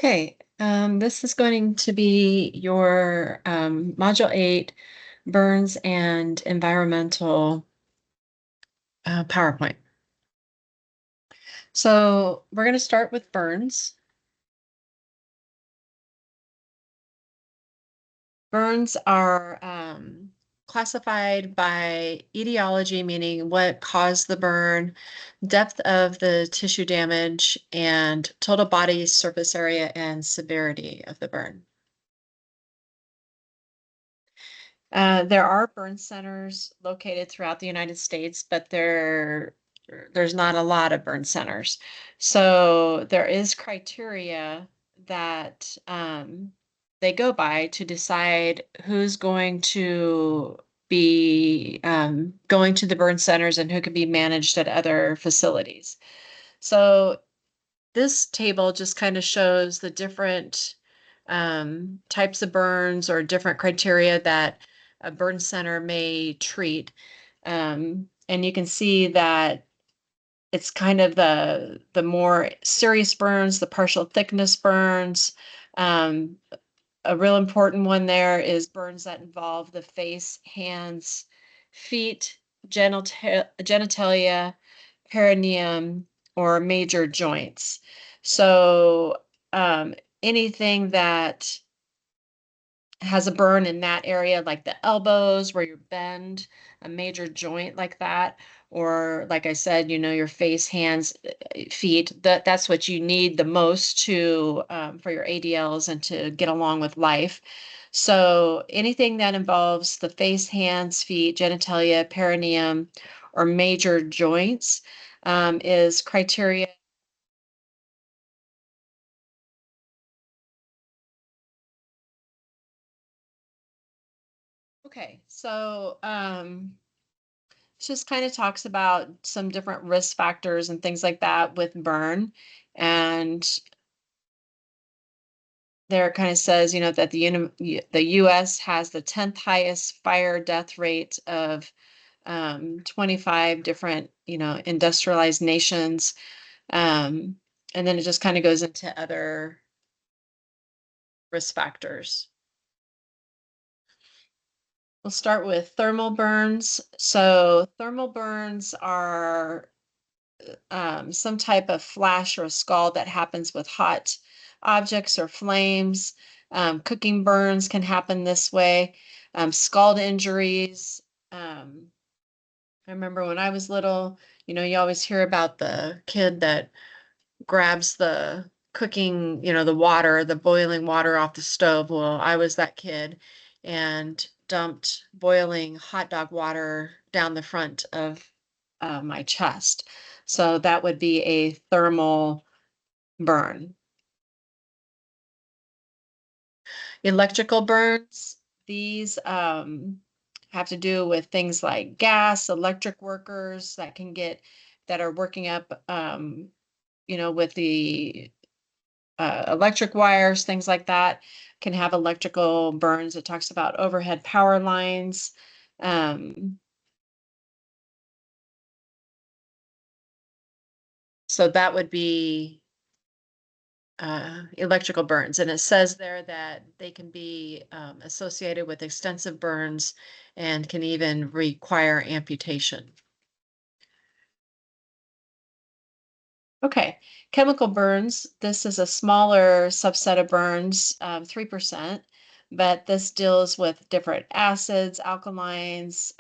Okay, this is going to be your Module 8 Burns and Environmental PowerPoint. So we're going to start with burns. Burns are classified by etiology, meaning what caused the burn, depth of the tissue damage, and total body surface area and severity of the burn. There are burn centers located throughout the United States, but there's not a lot of burn centers. So there is criteria that they go by to decide who's going to be going to the burn centers and who can be managed at other facilities. So this table just kind of shows the different types of burns or different criteria that a burn center may treat. And you can see that it's kind of the more serious burns, the partial thickness burns. Um, a real important one there is burns that involve the face, hands, feet, genitalia, perineum, or major joints. So anything that has a burn in that area, like the elbows where you bend, a major joint like that, or like I said, your face, hands, feet, that's what you need the most to for your ADLs and to get along with life. So anything that involves the face, hands, feet, genitalia, perineum, or major joints is criteria. Okay, so it just kind of talks about some different risk factors and things like that with burn. And there it kind of says, that the US has the 10th highest fire death rate of 25 different, industrialized nations. Um, and then it just kind of goes into other risk factors. We'll start with thermal burns. So thermal burns are some type of flash or scald that happens with hot objects or flames. Cooking burns can happen this way. Scald injuries. I remember when I was little, you always hear about the kid that grabs the cooking, the water, the boiling water off the stove. Well, I was that kid and dumped boiling hot dog water down the front of my chest. So that would be a thermal burn. Electrical burns, these have to do with things like gas, electric workers that are working up, with the electric wires, things like that can have electrical burns. It talks about overhead power lines. Um, so that would be electrical burns. And it says there that they can be associated with extensive burns and can even require amputation. Okay, chemical burns. This is a smaller subset of burns, 3%, but this deals with different acids, alkalines,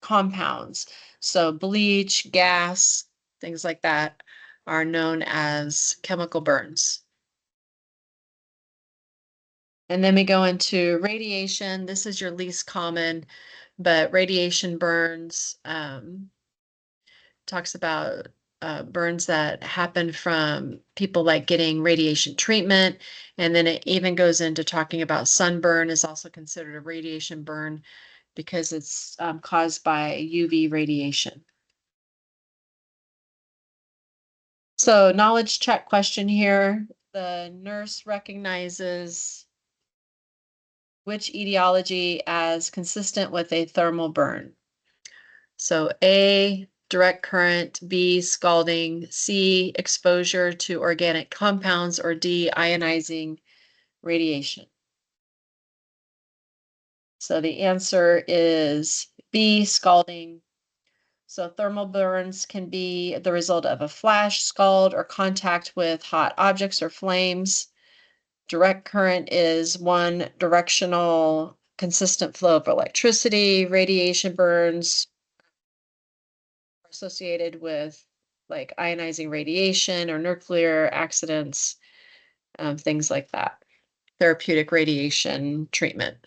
compounds. So bleach, gas, things like that are known as chemical burns. And then we go into radiation. This is your least common, but radiation burns talks about burns that happen from people like getting radiation treatment. And then it even goes into talking about sunburn is also considered a radiation burn because it's caused by UV radiation. So knowledge check question here. The nurse recognizes which etiology as consistent with a thermal burn. So A, direct current, B, scalding, C, exposure to organic compounds, or D, ionizing radiation. So the answer is B, scalding. So thermal burns can be the result of a flash, scald, or contact with hot objects or flames. Direct current is one directional, consistent flow of electricity. Radiation burns are associated with like ionizing radiation or nuclear accidents, things like that. Therapeutic radiation treatment.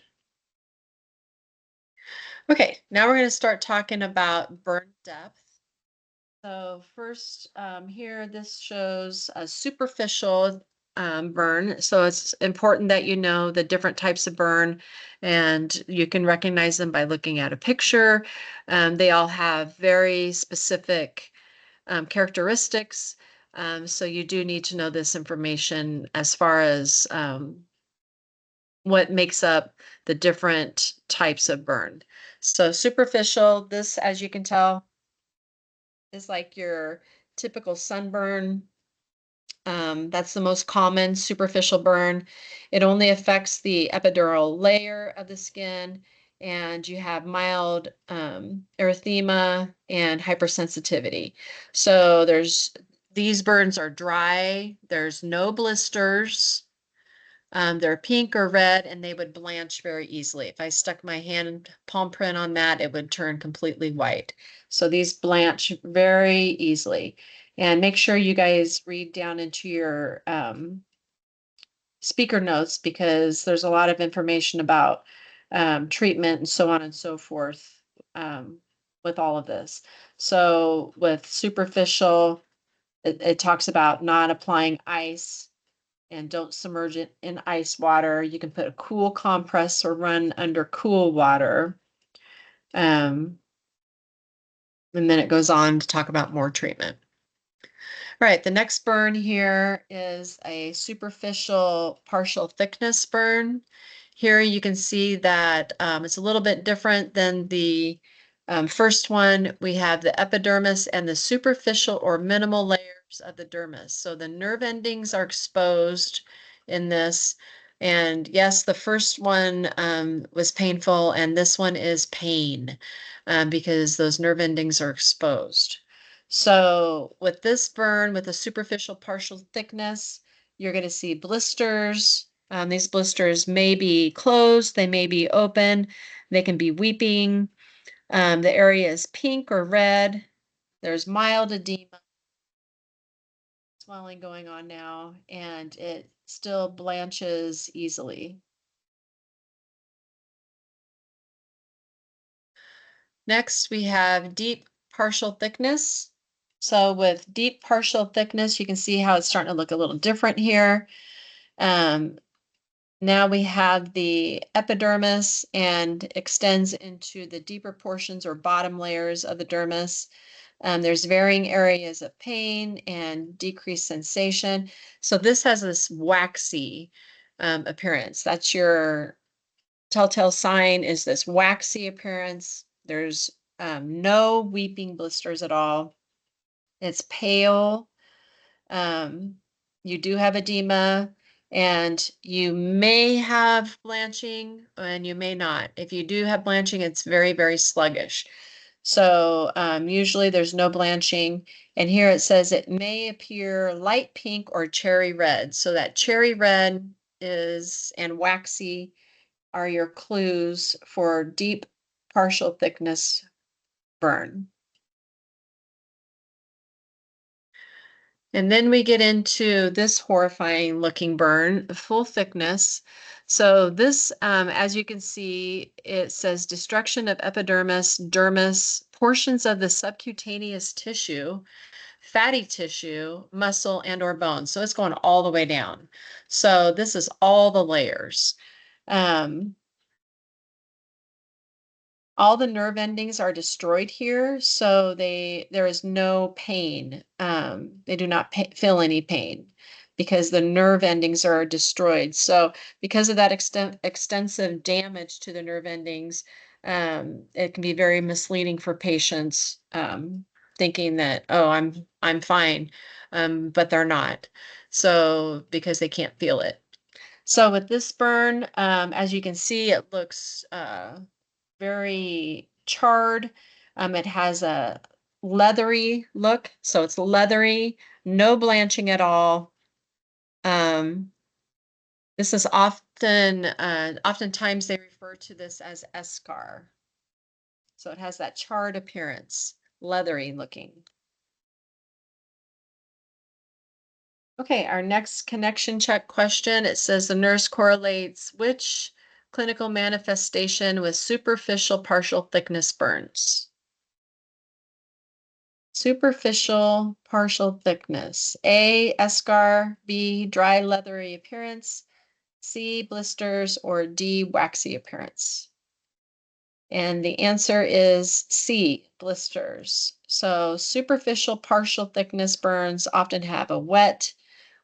Okay, now we're going to start talking about burn depth. So first, here, this shows a superficial burn. So it's important that you know the different types of burn, and you can recognize them by looking at a picture. They all have very specific characteristics. So you do need to know this information as far as what makes up the different types of burn. So superficial, this, as you can tell, is like your typical sunburn. That's the most common superficial burn. It only affects the epidural layer of the skin, and you have mild erythema and hypersensitivity. So these burns are dry. There's no blisters. They're pink or red, and they would blanch very easily. If I stuck my hand palm print on that, it would turn completely white. So these blanch very easily. And make sure you guys read down into your speaker notes, because there's a lot of information about treatment and so on and so forth with all of this. So with superficial, it talks about not applying ice, and don't submerge it in ice water. You can put a cool compress or run under cool water. And then it goes on to talk about more treatment. All right, the next burn here is a superficial partial thickness burn. Here you can see that it's a little bit different than the first one. We have the epidermis and the superficial or minimal layers of the dermis. So the nerve endings are exposed in this. And yes, the first one was painful, and this one is pain because those nerve endings are exposed. So with this burn, with a superficial partial thickness, you're going to see blisters. These blisters may be closed, they may be open, they can be weeping. The area is pink or red. There's mild edema, swelling going on now, and it still blanches easily. Next, we have deep partial thickness. So with deep partial thickness, you can see how it's starting to look a little different here. Now we have the epidermis and extends into the deeper portions or bottom layers of the dermis. There's varying areas of pain and decreased sensation. So this has this waxy appearance. That's your telltale sign, is this waxy appearance. There's no weeping blisters at all. It's pale. You do have edema, and you may have blanching and you may not. If you do have blanching, it's very, very sluggish. So usually there's no blanching. And here it says it may appear light pink or cherry red. So that cherry red is and waxy are your clues for deep partial thickness burn. And then we get into this horrifying looking burn, full thickness. So this, as you can see, it says destruction of epidermis, dermis, portions of the subcutaneous tissue, fatty tissue, muscle, and or bone. So it's going all the way down. So this is all the layers. All the nerve endings are destroyed here, so there is no pain. They do not feel any pain because the nerve endings are destroyed. So because of that extensive damage to the nerve endings, it can be very misleading for patients thinking that, oh, I'm fine, but they're not. So because they can't feel it. So with this burn, as you can see, it looks very charred. It has a leathery look, so it's leathery, no blanching at all. This is oftentimes they refer to this as eschar. So it has that charred appearance, leathery looking. Okay, our next connection check question. It says the nurse correlates which clinical manifestation with superficial partial thickness burns? Superficial partial thickness. A, eschar, B, dry leathery appearance, C, blisters, or D, waxy appearance. And the answer is C, blisters. So superficial partial thickness burns often have a wet,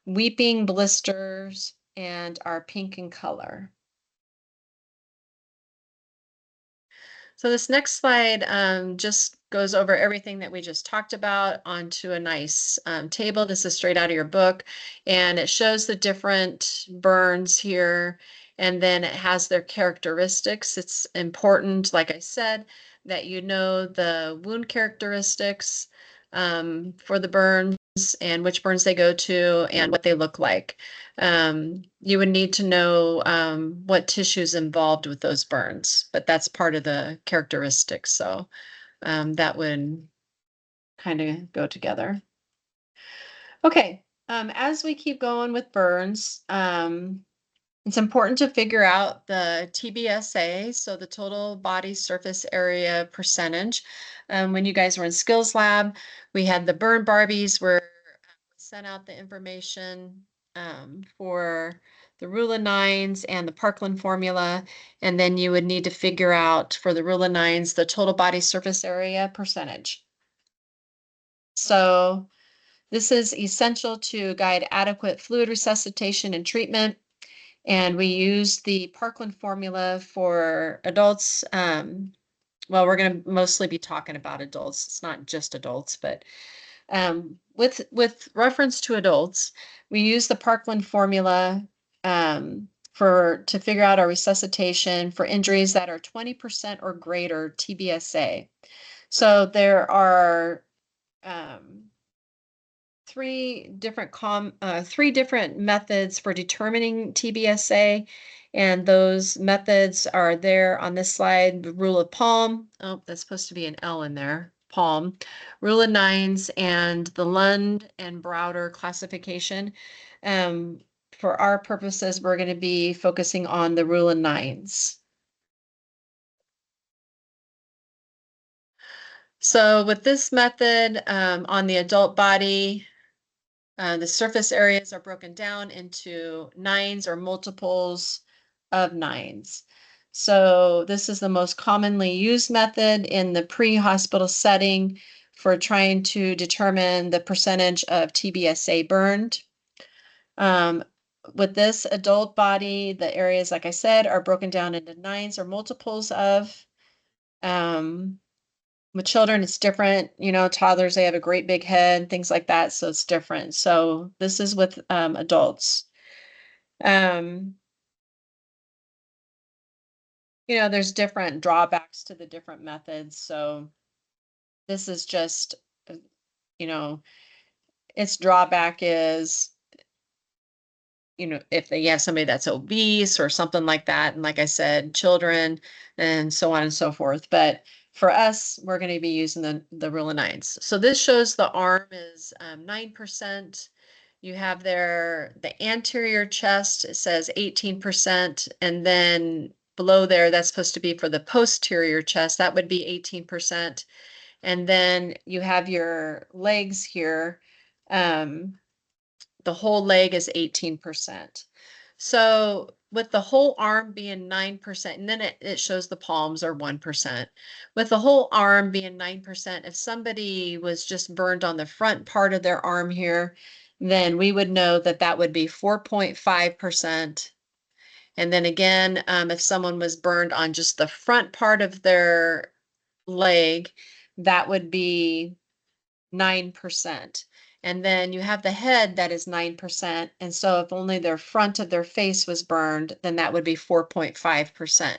weeping blisters and are pink in color. So this next slide just goes over everything that we just talked about onto a nice table. This is straight out of your book, and it shows the different burns here, and then it has their characteristics. It's important, like I said, that you know the wound characteristics for the burns and which burns they go to and what they look like. You would need to know what tissues involved with those burns, but that's part of the characteristics. So that would kind of go together. Okay, as we keep going with burns, it's important to figure out the TBSA, so the total body surface area percentage. When you guys were in skills lab, we had the burn Barbies where we sent out the information for the rule of nines and the Parkland formula, and then you would need to figure out for the rule of nines the total body surface area percentage. So this is essential to guide adequate fluid resuscitation and treatment. And we use the Parkland formula for adults. Well, we're going to mostly be talking about adults. It's not just adults, but with reference to adults, we use the Parkland formula to figure out our resuscitation for injuries that are 20% or greater TBSA. So there are three different methods for determining TBSA, and those methods are there on this slide. The rule of Palm, oh, that's supposed to be an L in there, Palm, rule of nines, and the Lund and Browder classification. For our purposes, we're going to be focusing on the rule of nines. So with this method, on the adult body, the surface areas are broken down into nines or multiples of nines. So this is the most commonly used method in the pre-hospital setting for trying to determine the percentage of TBSA burned. With this adult body, the areas, like I said, are broken down into nines or multiples of. With children, it's different. You know, toddlers, they have a great big head, things like that. So it's different. So this is with adults. Um, you know, there's different drawbacks to the different methods. So this is just, you know, its drawback is, you know, if they have somebody that's obese or something like that, and like I said, children and so on and so forth. But for us, we're going to be using the rule of nines. So this shows the arm is 9%. You have there the anterior chest, it says 18%, and then below there, that's supposed to be for the posterior chest, that would be 18%. And then you have your legs here. The whole leg is 18%. So with the whole arm being 9%, and then it shows the palms are 1%. With the whole arm being 9%, if somebody was just burned on the front part of their arm here, then we would know that that would be 4.5%. And then again, if someone was burned on just the front part of their leg, that would be 9%. And then you have the head that is 9%. And so if only their front of their face was burned, then that would be 4.5%.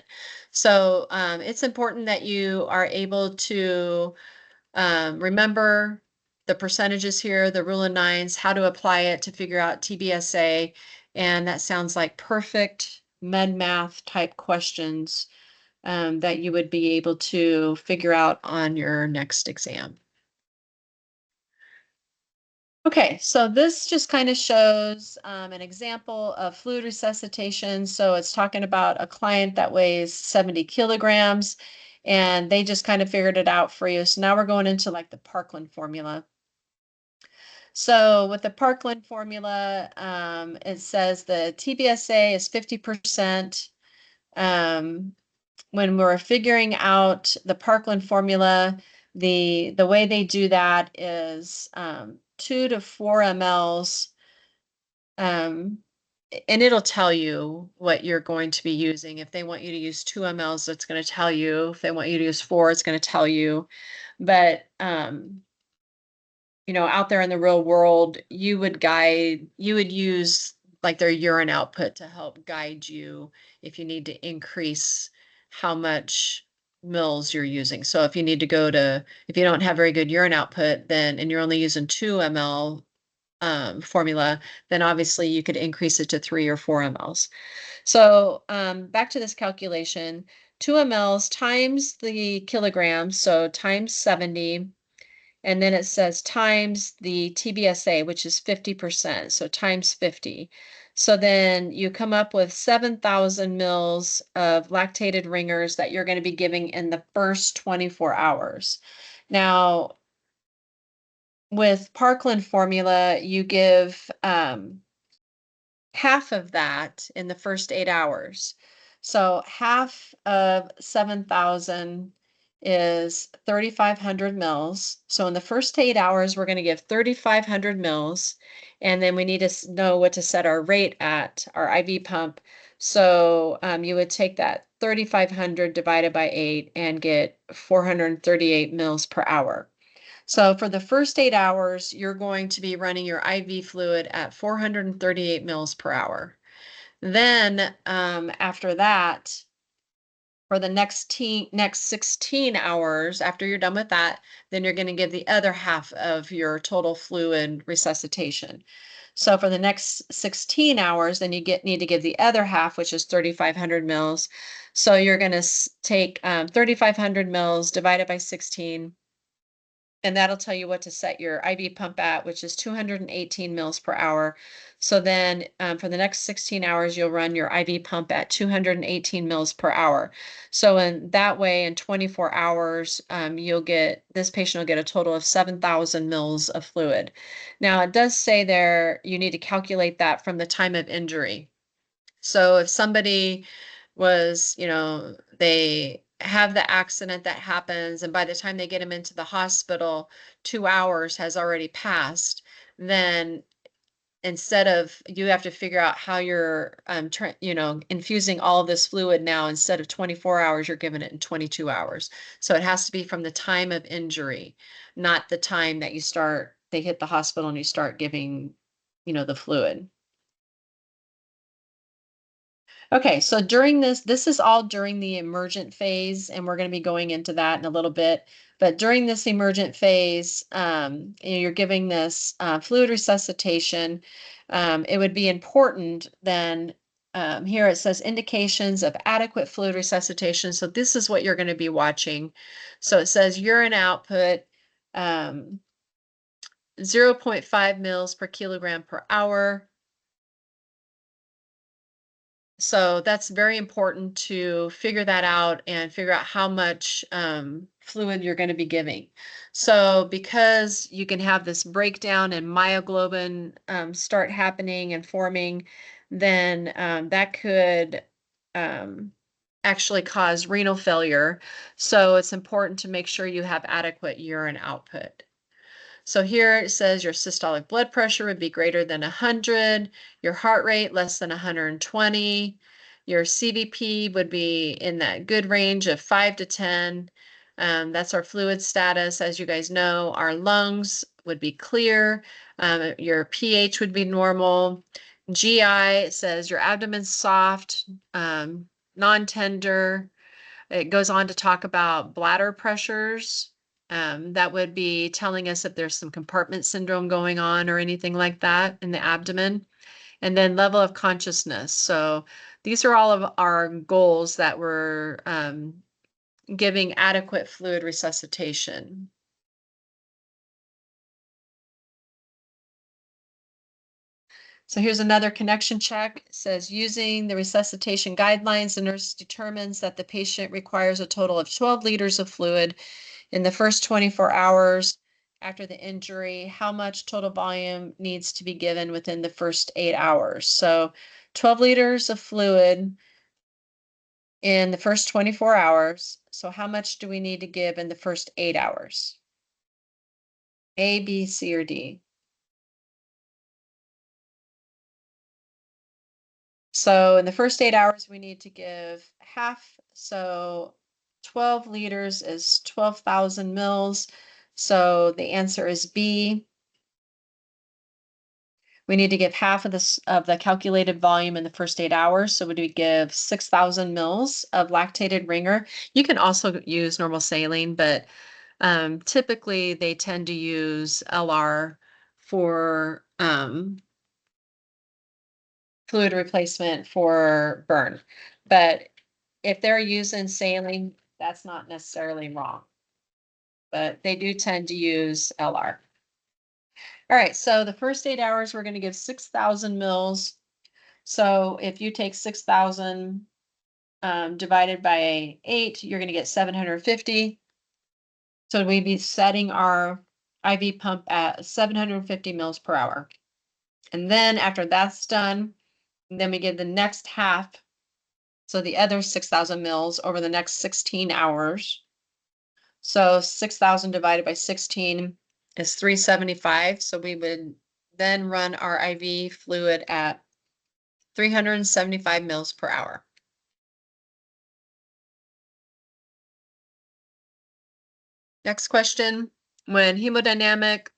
So it's important that you are able to remember the percentages here, the rule of nines, how to apply it to figure out TBSA. And that sounds like perfect med math type questions that you would be able to figure out on your next exam. Okay, so this just kind of shows an example of fluid resuscitation. So it's talking about a client that weighs 70 kilograms, and they just kind of figured it out for you. So now we're going into like the Parkland formula. So with the Parkland formula, it says the TBSA is 50%. When we're figuring out the Parkland formula, the way they do that is 2 to 4 mLs, and it'll tell you what you're going to be using. If they want you to use 2 mLs, it's going to tell you. If they want you to use 4, it's going to tell you. But out there in the real world, you would use like their urine output to help guide you if you need to increase how much mils you're using. So if you don't have very good urine output, and you're only using 2 ml formula, then obviously you could increase it to 3 or 4 mLs. So back to this calculation, 2 mLs times the kilograms, so times 70. And then it says times the TBSA, which is 50%, so times 50. So then you come up with 7,000 mils of lactated ringers that you're going to be giving in the first 24 hours. Now, with Parkland formula, you give half of that in the first 8 hours. So half of 7,000 is 3,500 mils. So in the first 8 hours, we're going to give 3,500 mils. And then we need to know what to set our rate at, our IV pump. So you would take that 3,500 divided by 8 and get 438 mils per hour. So for the first 8 hours, you're going to be running your IV fluid at 438 mils per hour. Then after that, for the next 16 hours, after you're done with that, then you're going to give the other half of your total fluid resuscitation. So for the next 16 hours, then you need to give the other half, which is 3,500 mils. So you're going to take 3,500 mils divided by 16. And that'll tell you what to set your IV pump at, which is 218 mils per hour. So then for the next 16 hours, you'll run your IV pump at 218 mils per hour. So in that way, in 24 hours, this patient will get a total of 7,000 mils of fluid. Now it does say there, you need to calculate that from the time of injury. So if somebody was, they have the accident that happens, and by the time they get them into the hospital, 2 hours has already passed, then instead of you have to figure out how you're, infusing all of this fluid now, instead of 24 hours, you're giving it in 22 hours. So it has to be from the time of injury, not the time that they hit the hospital and you start giving, the fluid. Okay, so this is all during the emergent phase, and we're going to be going into that in a little bit. But during this emergent phase, you're giving this fluid resuscitation. It would be important then, here it says indications of adequate fluid resuscitation. So this is what you're going to be watching. So it says urine output, 0.5 mils per kilogram per hour. So that's very important to figure that out and figure out how much fluid you're going to be giving. So because you can have this breakdown and myoglobin start happening and forming, then that could actually cause renal failure. So it's important to make sure you have adequate urine output. So here it says your systolic blood pressure would be greater than 100, your heart rate less than 120, your CVP would be in that good range of 5 to 10, That's our fluid status. As you guys know, our lungs would be clear. Your pH would be normal. GI says your abdomen's soft, non-tender. It goes on to talk about bladder pressures. That would be telling us if there's some compartment syndrome going on or anything like that in the abdomen. And then level of consciousness. So these are all of our goals that we're giving adequate fluid resuscitation. So here's another connection check. It says using the resuscitation guidelines, the nurse determines that the patient requires a total of 12 liters of fluid in the first 24 hours after the injury. How much total volume needs to be given within the first 8 hours? So 12 liters of fluid in the first 24 hours. So how much do we need to give in the first 8 hours? A, B, C, or D? So in the first 8 hours, we need to give half. So 12 liters is 12,000 mils. So the answer is B. We need to give half of this of the calculated volume in the first 8 hours. So would we give 6,000 mils of lactated ringer? You can also use normal saline, but typically they tend to use LR for fluid replacement for burn. But if they're using saline, that's not necessarily wrong. But they do tend to use LR. All right, so the first 8 hours, we're going to give 6,000 mils. So if you take 6,000 divided by 8, you're going to get 750. So we'd be setting our IV pump at 750 mils per hour. And then after that's done, then we give the next half. So the other 6,000 mils over the next 16 hours. So 6,000 divided by 16 is 375. So we would then run our IV fluid at 375 mils per hour. Next question, when hemodynamic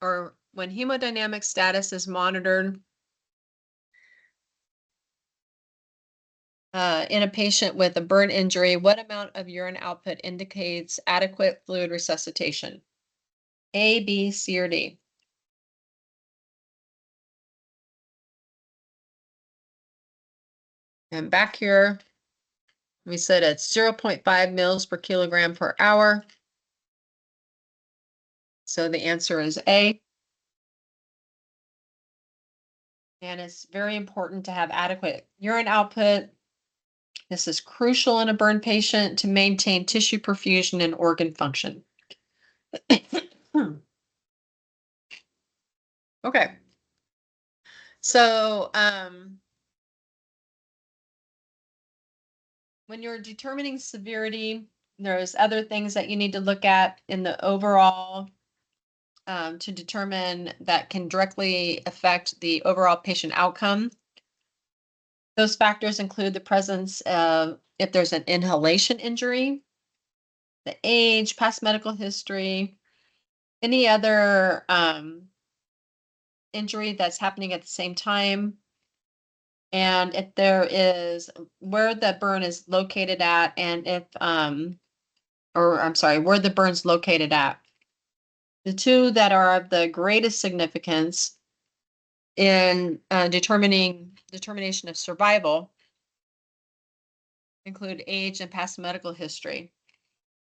status is monitored in a patient with a burn injury, what amount of urine output indicates adequate fluid resuscitation? A, B, C, or D? And back here, we said it's 0.5 mils per kilogram per hour. So the answer is A. And it's very important to have adequate urine output. This is crucial in a burn patient to maintain tissue perfusion and organ function. Okay. So when you're determining severity, there's other things that you need to look at in the overall to determine that can directly affect the overall patient outcome. Those factors include the presence of if there's an inhalation injury, the age, past medical history, any other injury that's happening at the same time, and if there is where the burn is located at, and if or I'm sorry, where the burn's located at. The two that are of the greatest significance in determination of survival include age and past medical history.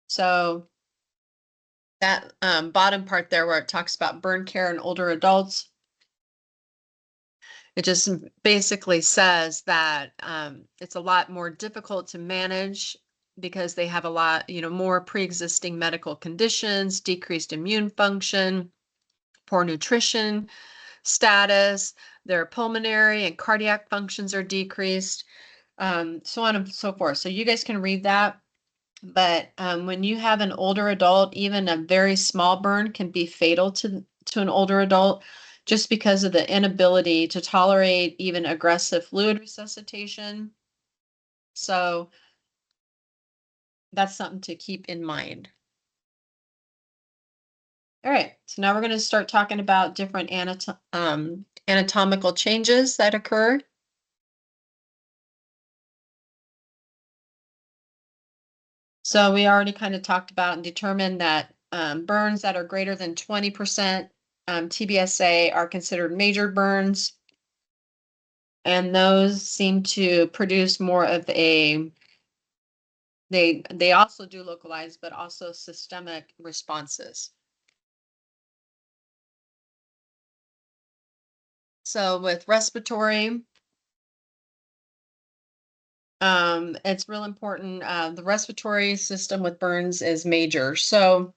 So that bottom part there where it talks about burn care in older adults, it just basically says that it's a lot more difficult to manage because they have a lot, more pre-existing medical conditions, decreased immune function, poor nutrition status, their pulmonary and cardiac functions are decreased, so on and so forth. So you guys can read that. But when you have an older adult, even a very small burn can be fatal to an older adult just because of the inability to tolerate even aggressive fluid resuscitation. So that's something to keep in mind. All right, so now we're going to start talking about different anatomical changes that occur. So we already kind of talked about and determined that burns that are greater than 20% TBSA are considered major burns, and those seem to produce more of they also do localize, but also systemic responses. So with respiratory, it's real important. The respiratory system with burns is major. So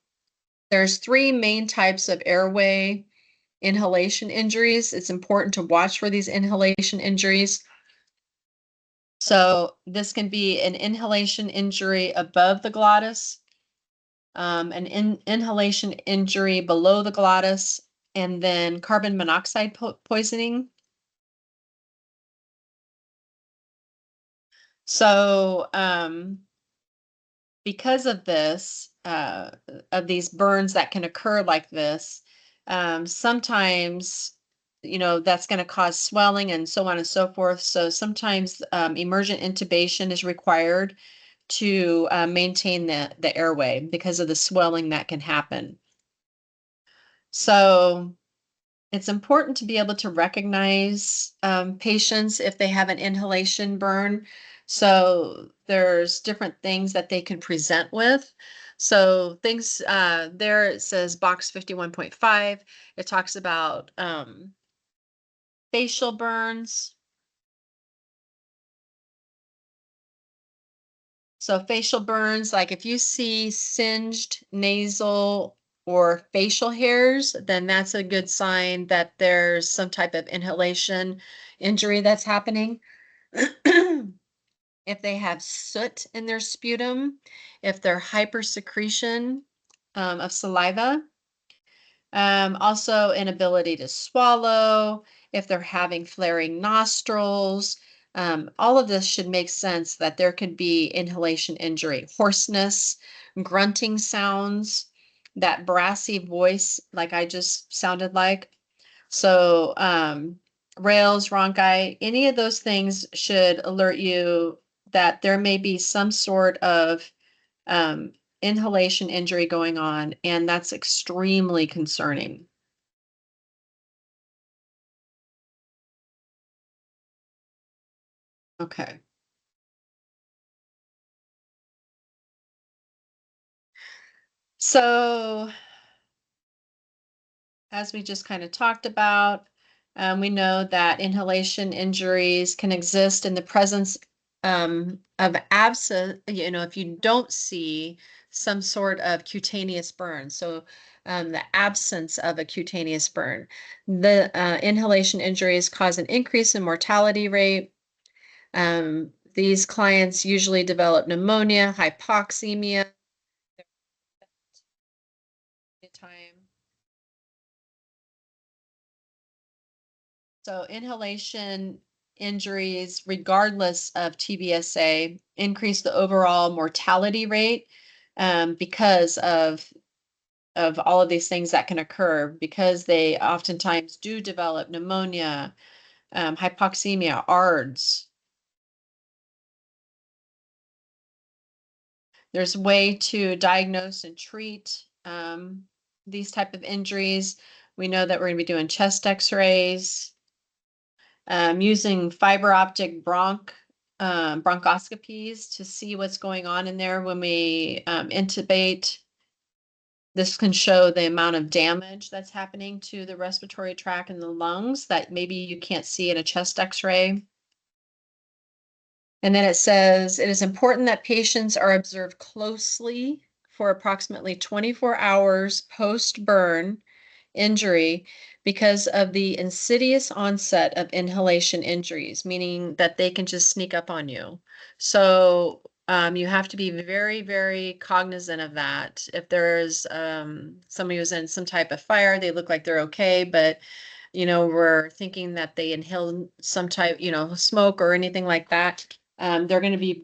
there's three main types of airway inhalation injuries. It's important to watch for these inhalation injuries. So this can be an inhalation injury above the glottis, an inhalation injury below the glottis, and then carbon monoxide poisoning. So because of this, of these burns that can occur like this, sometimes, that's going to cause swelling and so on and so forth. So sometimes emergent intubation is required to maintain the airway because of the swelling that can happen. So it's important to be able to recognize patients if they have an inhalation burn. So there's different things that they can present with. So things there, it says box 51.5. It talks about facial burns. So facial burns, like if you see singed nasal or facial hairs, then that's a good sign that there's some type of inhalation injury that's happening. If they have soot in their sputum, if they're hypersecretion of saliva, also inability to swallow, if they're having flaring nostrils, all of this should make sense that there could be inhalation injury, hoarseness, grunting sounds, that brassy voice like I just sounded like. So rales, rhonchi, any of those things should alert you that there may be some sort of um, inhalation injury going on, and that's extremely concerning. Okay. So, as we just kind of talked about, we know that inhalation injuries can exist in the presence of abscess, if you don't see some sort of cutaneous burn. So, the absence of a cutaneous burn. The inhalation injuries cause an increase in mortality rate. These clients usually develop pneumonia, hypoxemia, time. So inhalation injuries, regardless of TBSA, increase the overall mortality rate because of all of these things that can occur because they oftentimes do develop pneumonia, hypoxemia, ARDS. There's a way to diagnose and treat these type of injuries. We know that we're going to be doing chest X-rays, using fiber optic bronchoscopies to see what's going on in there when we intubate. This can show the amount of damage that's happening to the respiratory tract and the lungs that maybe you can't see in a chest X-ray. And then it says, it is important that patients are observed closely for approximately 24 hours post-burn injury because of the insidious onset of inhalation injuries, meaning that they can just sneak up on you. So you have to be very, very cognizant of that. If there's somebody who's in some type of fire, they look like they're okay, but we're thinking that they inhaled some type, smoke or anything like that. They're going to be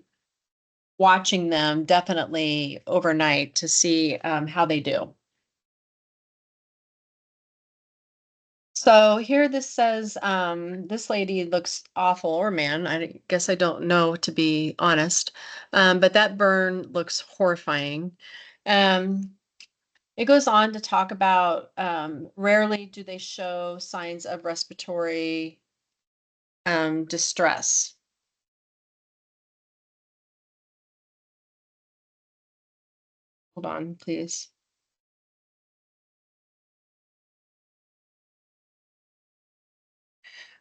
watching them definitely overnight to see how they do. So here this says, this lady looks awful, or man, I guess I don't know to be honest. But that burn looks horrifying. Um, it goes on to talk about rarely do they show signs of respiratory distress. Hold on, please.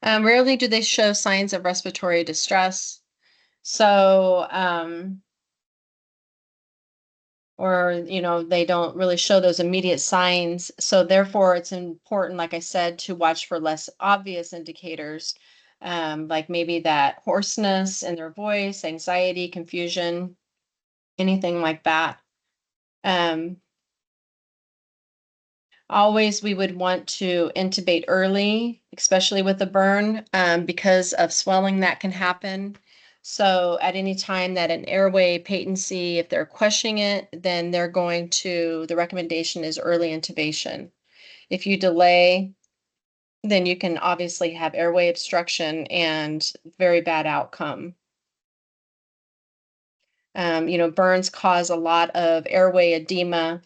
Rarely do they show signs of respiratory distress. So, or, they don't really show those immediate signs. So therefore, it's important, like I said, to watch for less obvious indicators, like maybe that hoarseness in their voice, anxiety, confusion, anything like that. Um, Always, we would want to intubate early, especially with a burn, because of swelling that can happen. So, at any time that an airway patency, if they're questioning it, then the recommendation is early intubation. If you delay, then you can obviously have airway obstruction and very bad outcome. Burns cause a lot of airway edema,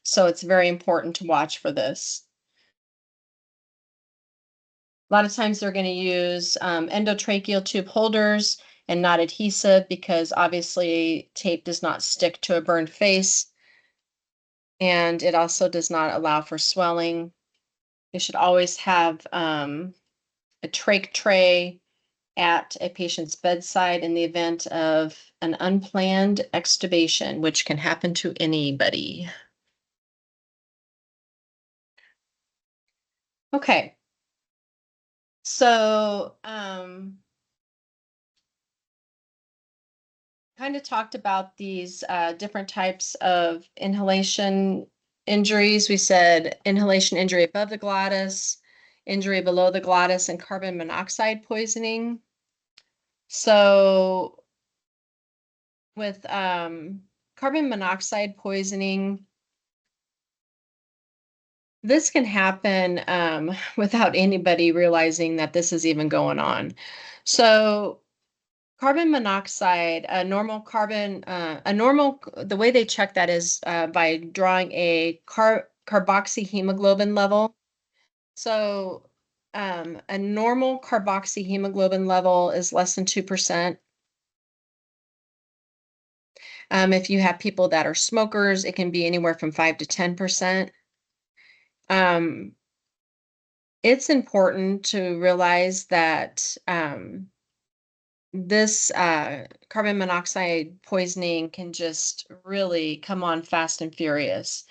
so it's very important to watch for this. A lot of times they're going to use endotracheal tube holders and not adhesive because obviously tape does not stick to a burned face and it also does not allow for swelling. You should always have a trach tray at a patient's bedside in the event of an unplanned extubation, which can happen to anybody. Okay, so kind of talked about these different types of inhalation injuries. We said inhalation injury above the glottis, injury below the glottis, and carbon monoxide poisoning. So, with carbon monoxide poisoning, this can happen without anybody realizing that this is even going on. So, carbon monoxide, the way they check that is by drawing a carboxyhemoglobin level. So a normal carboxyhemoglobin level is less than 2%. If you have people that are smokers, it can be anywhere from 5 to 10%. Um, it's important to realize that this carbon monoxide poisoning can just really come on fast and furious.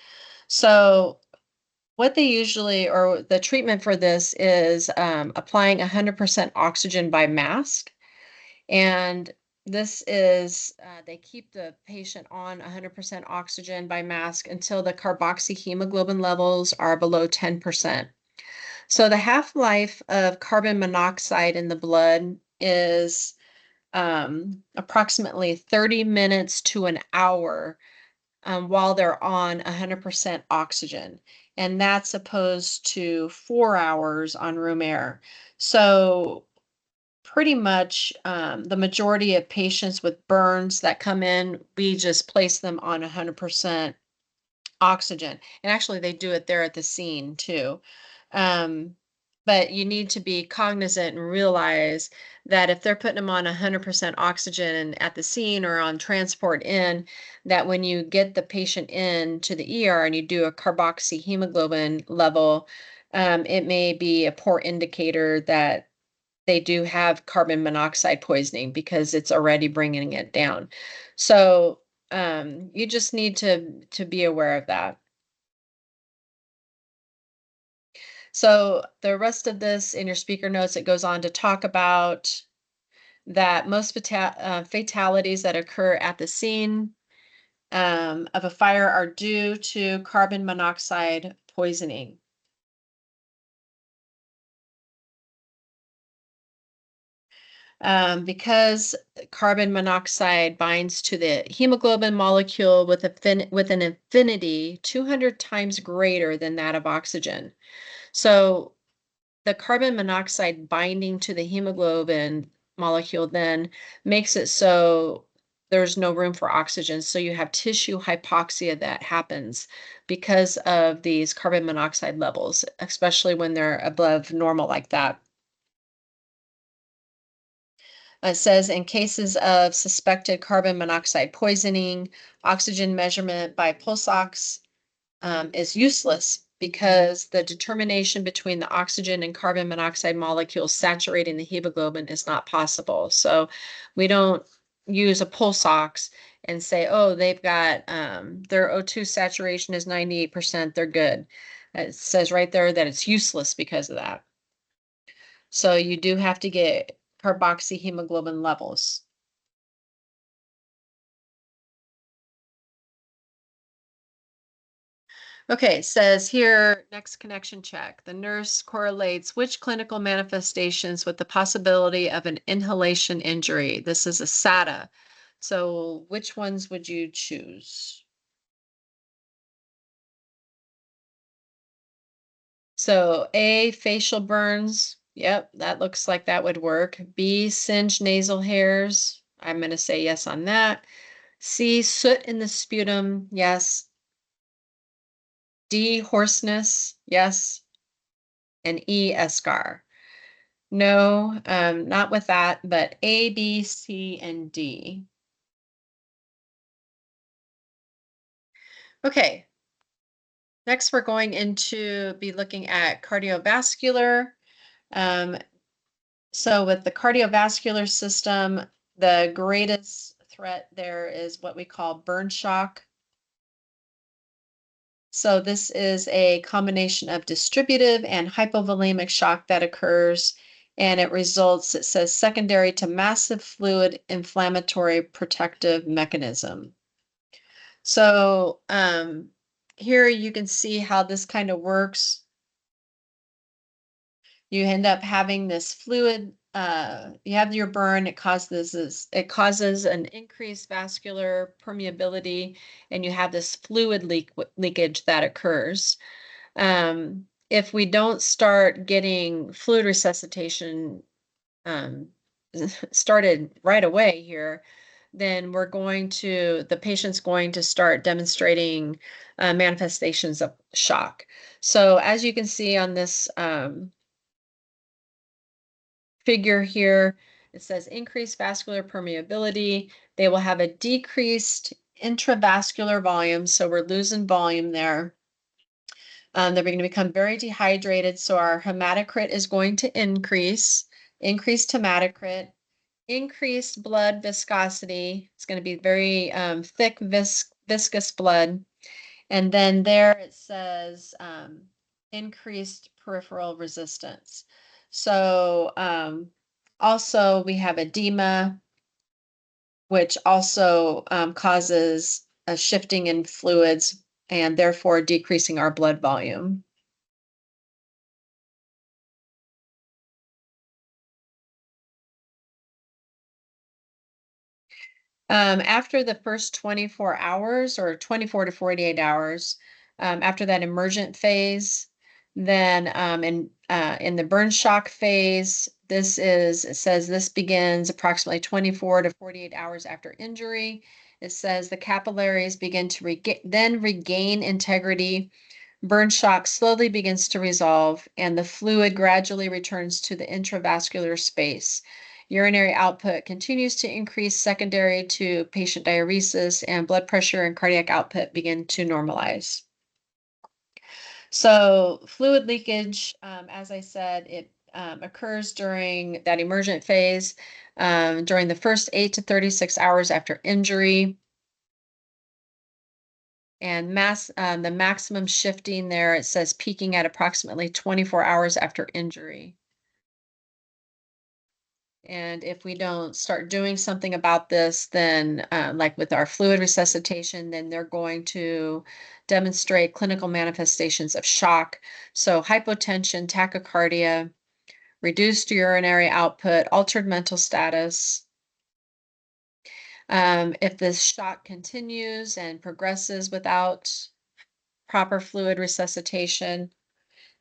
So, what they usually, or the treatment for this is applying 100% oxygen by mask. And they keep the patient on 100% oxygen by mask until the carboxyhemoglobin levels are below 10%. So, the half life of carbon monoxide in the blood is approximately 30 minutes to an hour while they're on 100% oxygen. And that's opposed to 4 hours on room air. So, pretty much the majority of patients with burns that come in, we just place them on 100% oxygen. And actually, they do it there at the scene too. Um, but you need to be cognizant and realize that if they're putting them on 100% oxygen at the scene or on transport in, that when you get the patient in to the ER and you do a carboxyhemoglobin level, it may be a poor indicator that they do have carbon monoxide poisoning because it's already bringing it down. So you just need to be aware of that. So the rest of this in your speaker notes, it goes on to talk about that most fatalities that occur at the scene of a fire are due to carbon monoxide poisoning. Because carbon monoxide binds to the hemoglobin molecule with an affinity 200 times greater than that of oxygen. So the carbon monoxide binding to the hemoglobin molecule then makes it so there's no room for oxygen. So you have tissue hypoxia that happens because of these carbon monoxide levels, especially when they're above normal like that. It says in cases of suspected carbon monoxide poisoning, oxygen measurement by pulse ox is useless because the determination between the oxygen and carbon monoxide molecules saturating the hemoglobin is not possible. So we don't use a pulse ox and say, oh, they've got their O2 saturation is 98%, they're good. It says right there that it's useless because of that. So you do have to get carboxyhemoglobin levels. Okay, it says here, next connection check. The nurse correlates which clinical manifestations with the possibility of an inhalation injury. This is a SATA. So which ones would you choose? So A, facial burns. Yep, that looks like that would work. B, singed nasal hairs. I'm going to say yes on that. C, soot in the sputum. Yes. D, hoarseness. Yes. And E, eschar. No, not with that, but A, B, C, and D. Okay, next we're going into be looking at cardiovascular. Um, so with the cardiovascular system, the greatest threat there is what we call burn shock. So this is a combination of distributive and hypovolemic shock that occurs, and it results, it says, secondary to massive fluid inflammatory protective mechanism. So here you can see how this kind of works. You end up having this fluid, you have your burn, it causes an increased vascular permeability, and you have this fluid leakage that occurs. If we don't start getting fluid resuscitation um, started right away here, then the patient's going to start demonstrating manifestations of shock. So as you can see on this figure here, it says increased vascular permeability. They will have a decreased intravascular volume, so we're losing volume there. They're going to become very dehydrated, so our hematocrit is going to increased hematocrit, increased blood viscosity. It's going to be very thick, viscous blood. And then there it says increased peripheral resistance. So also we have edema, which also causes a shifting in fluids and therefore decreasing our blood volume. After the first 24 hours or 24 to 48 hours, after that emergent phase, then in the burn shock phase, it says this begins approximately 24 to 48 hours after injury. It says the capillaries begin to regain integrity. Burn shock slowly begins to resolve, and the fluid gradually returns to the intravascular space. Urinary output continues to increase secondary to patient diuresis, and blood pressure and cardiac output begin to normalize. So fluid leakage, as I said, it occurs during that emergent phase, during the first 8 to 36 hours after injury. And the maximum shifting there, it says peaking at approximately 24 hours after injury. And if we don't start doing something about this, then like with our fluid resuscitation, then they're going to demonstrate clinical manifestations of shock. So hypotension, tachycardia, reduced urinary output, altered mental status. If this shock continues and progresses without proper fluid resuscitation,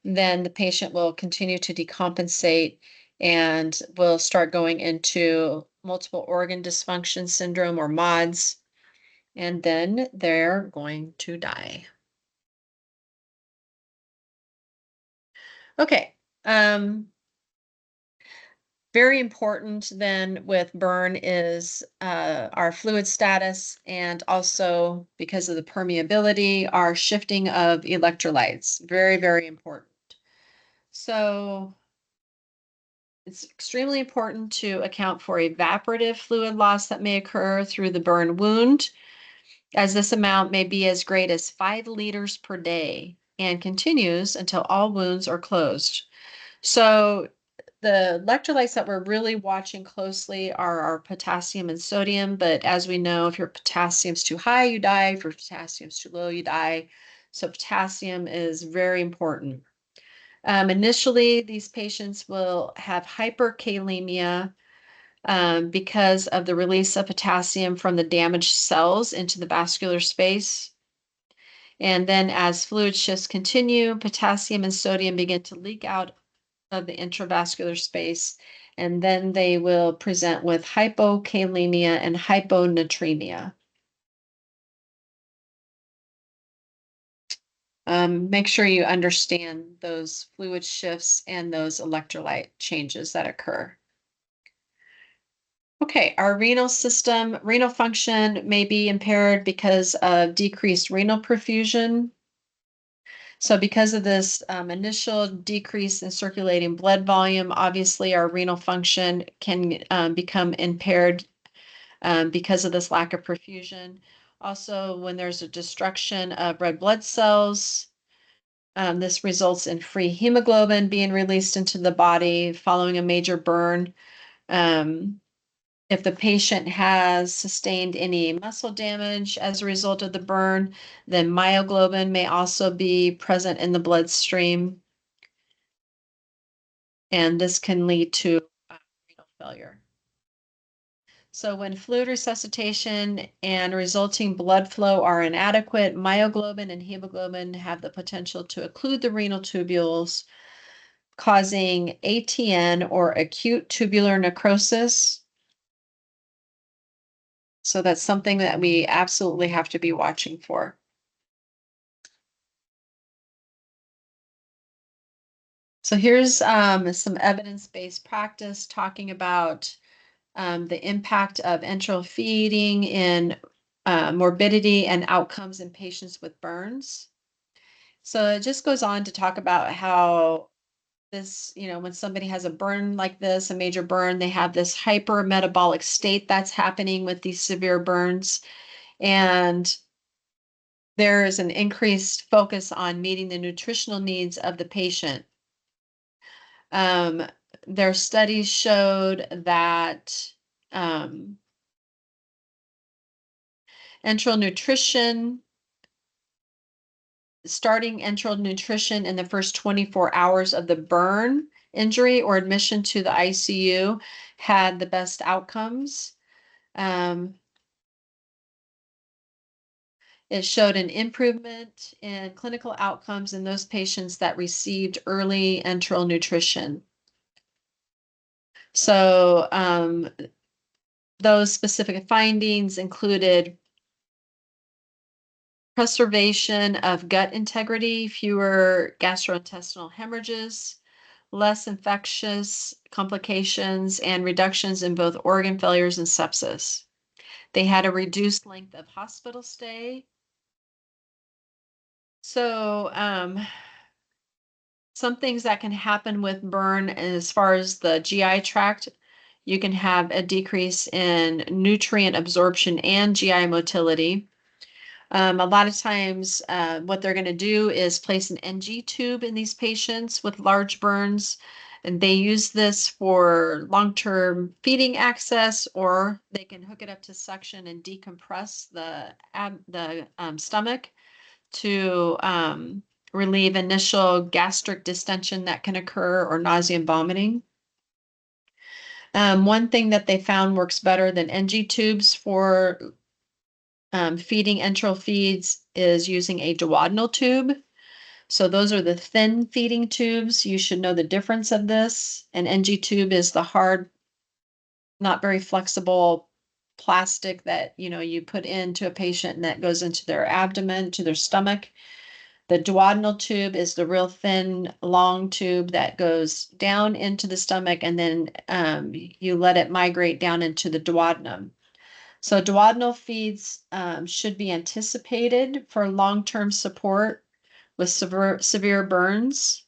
then the patient will continue to decompensate and will start going into multiple organ dysfunction syndrome or MODS, and then they're going to die. Okay. Very important then with burn is our fluid status, and also because of the permeability, our shifting of electrolytes. Very, very important. So it's extremely important to account for evaporative fluid loss that may occur through the burn wound, as this amount may be as great as 5 liters per day and continues until all wounds are closed. So the electrolytes that we're really watching closely are our potassium and sodium, but as we know, if your potassium's too high, you die. If your potassium's too low, you die. So potassium is very important. Initially, these patients will have hyperkalemia because of the release of potassium from the damaged cells into the vascular space. And then as fluid shifts continue, potassium and sodium begin to leak out of the intravascular space, and then they will present with hypokalemia and hyponatremia. Make sure you understand those fluid shifts and those electrolyte changes that occur. Okay, our renal system, renal function may be impaired because of decreased renal perfusion. So because of this initial decrease in circulating blood volume, obviously our renal function can become impaired because of this lack of perfusion. Also, when there's a destruction of red blood cells, this results in free hemoglobin being released into the body following a major burn. If the patient has sustained any muscle damage as a result of the burn, then myoglobin may also be present in the bloodstream, and this can lead to renal failure. So when fluid resuscitation and resulting blood flow are inadequate, myoglobin and hemoglobin have the potential to occlude the renal tubules, causing ATN or acute tubular necrosis. So that's something that we absolutely have to be watching for. So here's some evidence-based practice talking about the impact of enteral feeding in morbidity and outcomes in patients with burns. So it just goes on to talk about how this, when somebody has a burn like this, a major burn, they have this hyper-metabolic state that's happening with these severe burns. And there is an increased focus on meeting the nutritional needs of the patient. Um, their studies showed that enteral nutrition, starting enteral nutrition in the first 24 hours of the burn injury or admission to the ICU had the best outcomes. It showed an improvement in clinical outcomes in those patients that received early enteral nutrition. So those specific findings included preservation of gut integrity, fewer gastrointestinal hemorrhages, less infectious complications, and reductions in both organ failures and sepsis. They had a reduced length of hospital stay. So some things that can happen with burn as far as the GI tract, you can have a decrease in nutrient absorption and GI motility. A lot of times, what they're going to do is place an NG tube in these patients with large burns, and they use this for long-term feeding access, or they can hook it up to suction and decompress the stomach to relieve initial gastric distension that can occur, or nausea and vomiting. One thing that they found works better than NG tubes for feeding enteral feeds is using a duodenal tube. So those are the thin feeding tubes. You should know the difference of this. An NG tube is the hard, not very flexible plastic that, you put into a patient and that goes into their abdomen, to their stomach. The duodenal tube is the real thin, long tube that goes down into the stomach, and then you let it migrate down into the duodenum. So duodenal feeds should be anticipated for long-term support with severe burns.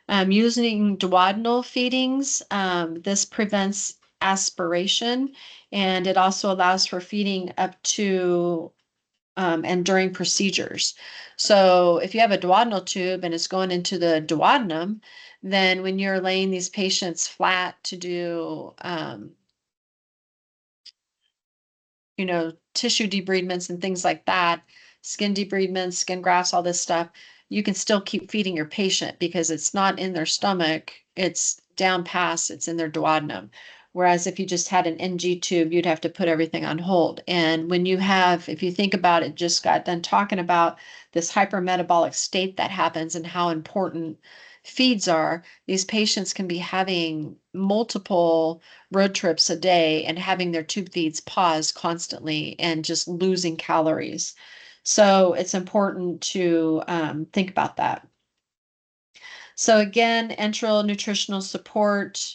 Using duodenal feedings, this prevents aspiration, and it also allows for feeding up to and during procedures. So if you have a duodenal tube and it's going into the duodenum, then when you're laying these patients flat to do tissue debridements and things like that, skin debridements, skin grafts, all this stuff, you can still keep feeding your patient because it's not in their stomach, it's down past, it's in their duodenum. Whereas if you just had an NG tube, you'd have to put everything on hold. And if you think about it, just got done talking about this hypermetabolic state that happens and how important feeds are, these patients can be having multiple road trips a day and having their tube feeds pause constantly and just losing calories. So it's important to think about that. So again, enteral nutritional support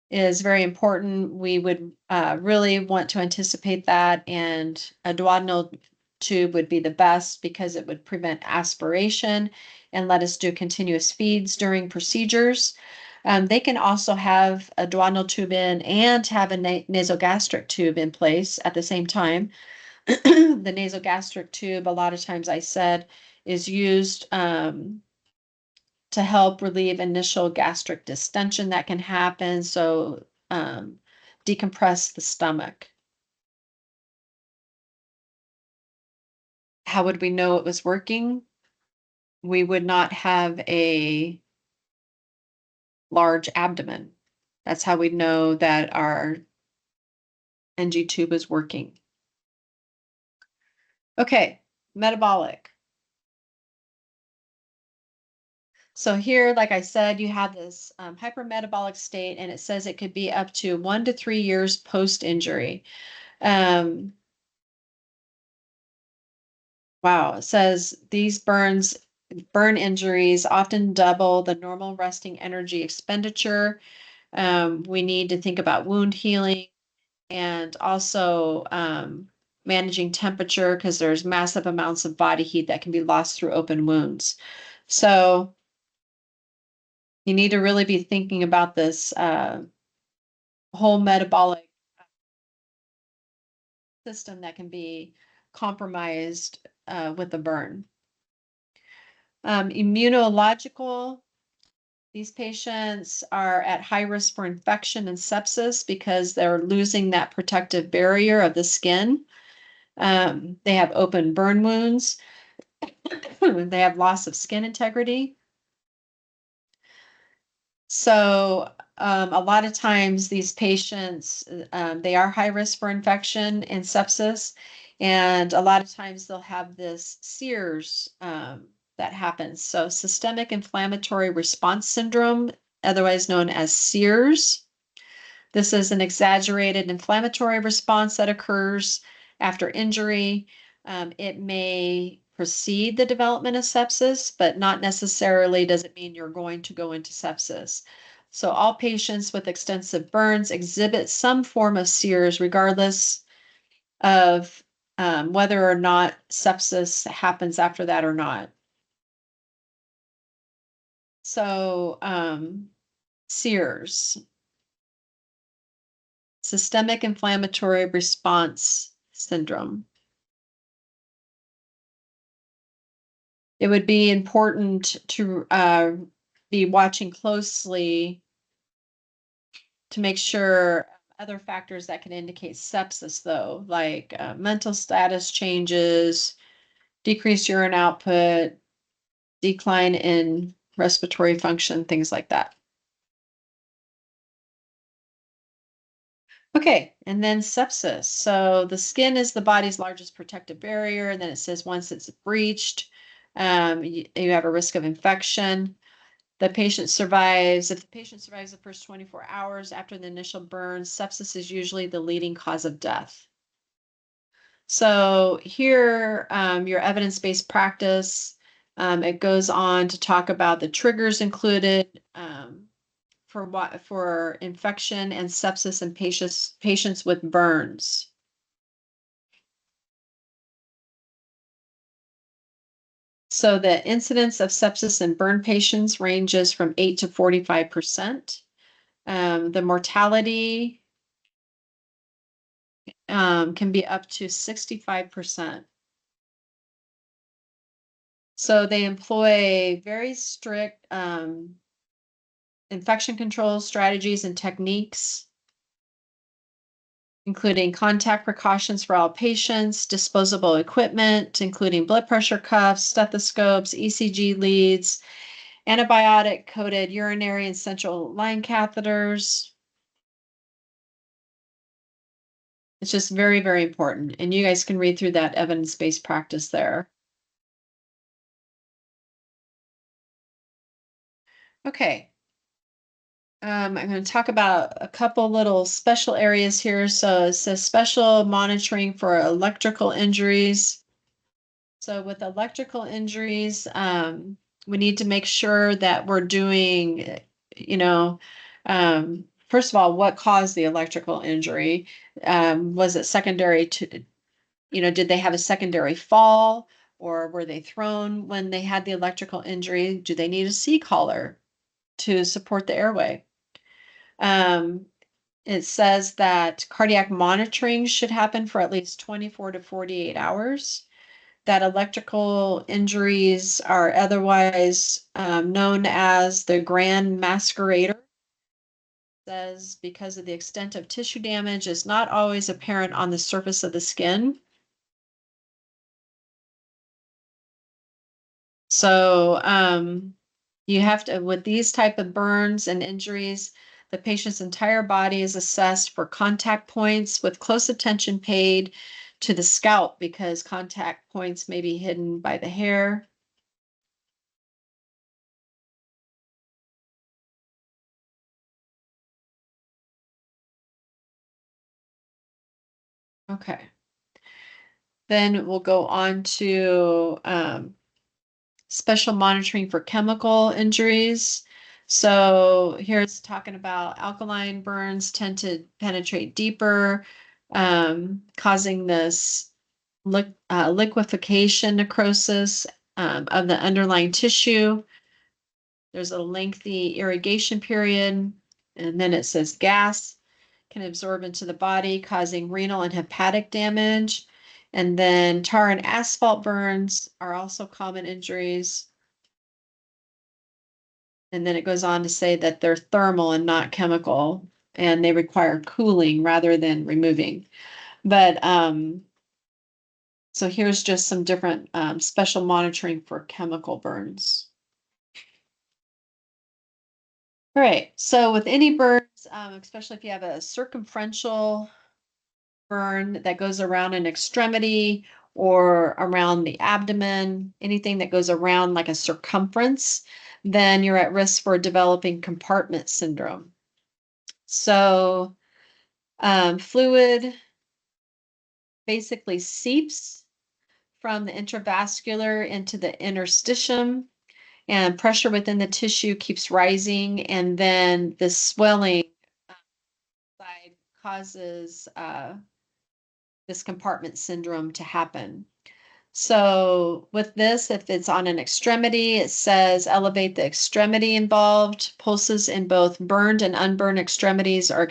is very important. We would really want to anticipate that, and a duodenal tube would be the best because it would prevent aspiration and let us do continuous feeds during procedures. They can also have a duodenal tube in and have a nasogastric tube in place at the same time. The nasogastric tube, a lot of times I said, is used to help relieve initial gastric distension that can happen. So decompress the stomach. How would we know it was working? We would not have a large abdomen. That's how we know that our NG tube is working. Okay, metabolic. So here, like I said, you have this hypermetabolic state, and it says it could be up to 1 to 3 years post-injury. Wow, it says these burn injuries often double the normal resting energy expenditure. We need to think about wound healing and also managing temperature because there's massive amounts of body heat that can be lost through open wounds. So you need to really be thinking about this whole metabolic system that can be compromised with a burn. Immunological, these patients are at high risk for infection and sepsis because they're losing that protective barrier of the skin. They have open burn wounds. They have loss of skin integrity. So a lot of times these patients, they are high risk for infection and sepsis. And a lot of times they'll have this SIRS that happens. So systemic inflammatory response syndrome, otherwise known as SIRS. This is an exaggerated inflammatory response that occurs after injury. It may precede the development of sepsis, but not necessarily does it mean you're going to go into sepsis. So all patients with extensive burns exhibit some form of SIRS, regardless of whether or not sepsis happens after that or not. So SIRS, systemic inflammatory response syndrome. It would be important to be watching closely to make sure other factors that can indicate sepsis, though, like mental status changes, decreased urine output, decline in respiratory function, things like that. Okay, and then sepsis. So the skin is the body's largest protective barrier. And then it says once it's breached, you have a risk of infection. The patient survives. If the patient survives the first 24 hours after the initial burn, sepsis is usually the leading cause of death. So here, your evidence-based practice, it goes on to talk about the triggers included for infection and sepsis in patients with burns. So the incidence of sepsis in burn patients ranges from 8 to 45%. The mortality can be up to 65%. So they employ very strict infection control strategies and techniques, including contact precautions for all patients, disposable equipment, including blood pressure cuffs, stethoscopes, ECG leads, antibiotic-coated urinary and central line catheters. It's just very, very important. And you guys can read through that evidence-based practice there. Okay. I'm going to talk about a couple little special areas here. So it says special monitoring for electrical injuries. So with electrical injuries, we need to make sure that we're doing, you know, first of all, what caused the electrical injury? Was it secondary to, did they have a secondary fall or were they thrown when they had the electrical injury? Do they need a C collar to support the airway? Um, it says that cardiac monitoring should happen for at least 24 to 48 hours. That electrical injuries are otherwise known as the grand masquerader. Says because of the extent of tissue damage is not always apparent on the surface of the skin. So you have to, with these type of burns and injuries, the patient's entire body is assessed for contact points with close attention paid to the scalp because contact points may be hidden by the hair. Okay. Then we'll go on to special monitoring for chemical injuries. So here's talking about alkaline burns tend to penetrate deeper, causing this liquefaction necrosis of the underlying tissue. There's a lengthy irrigation period, and then it says gas can absorb into the body, causing renal and hepatic damage. And then tar and asphalt burns are also common injuries. And then it goes on to say that they're thermal and not chemical, and they require cooling rather than removing. But so here's just some different special monitoring for chemical burns. All right, so with any burns, especially if you have a circumferential burn that goes around an extremity or around the abdomen, anything that goes around like a circumference, then you're at risk for developing compartment syndrome. So fluid basically seeps from the intravascular into the interstitium, and pressure within the tissue keeps rising, and then the swelling side causes this compartment syndrome to happen. So with this, if it's on an extremity, it says elevate the extremity involved. Pulses in both burned and unburned extremities are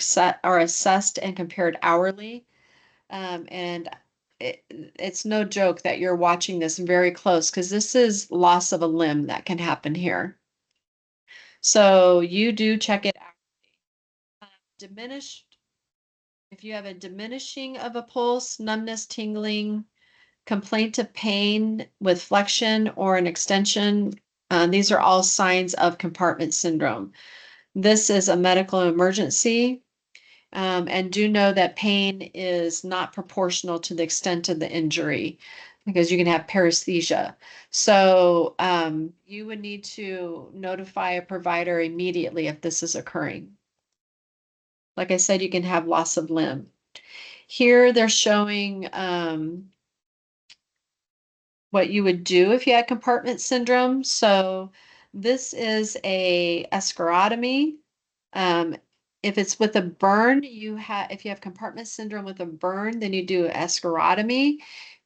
assessed and compared hourly. And it's no joke that you're watching this very close because this is loss of a limb that can happen here. So you do check it out. Diminished, if you have a diminishing of a pulse, numbness, tingling, complaint of pain with flexion or an extension, these are all signs of compartment syndrome. This is a medical emergency. And do know that pain is not proportional to the extent of the injury because you can have paresthesia. So you would need to notify a provider immediately if this is occurring. Like I said, you can have loss of limb. Here they're showing what you would do if you had compartment syndrome. So this is a escharotomy. Um, if it's with a burn, if you have compartment syndrome with a burn, then you do escharotomy.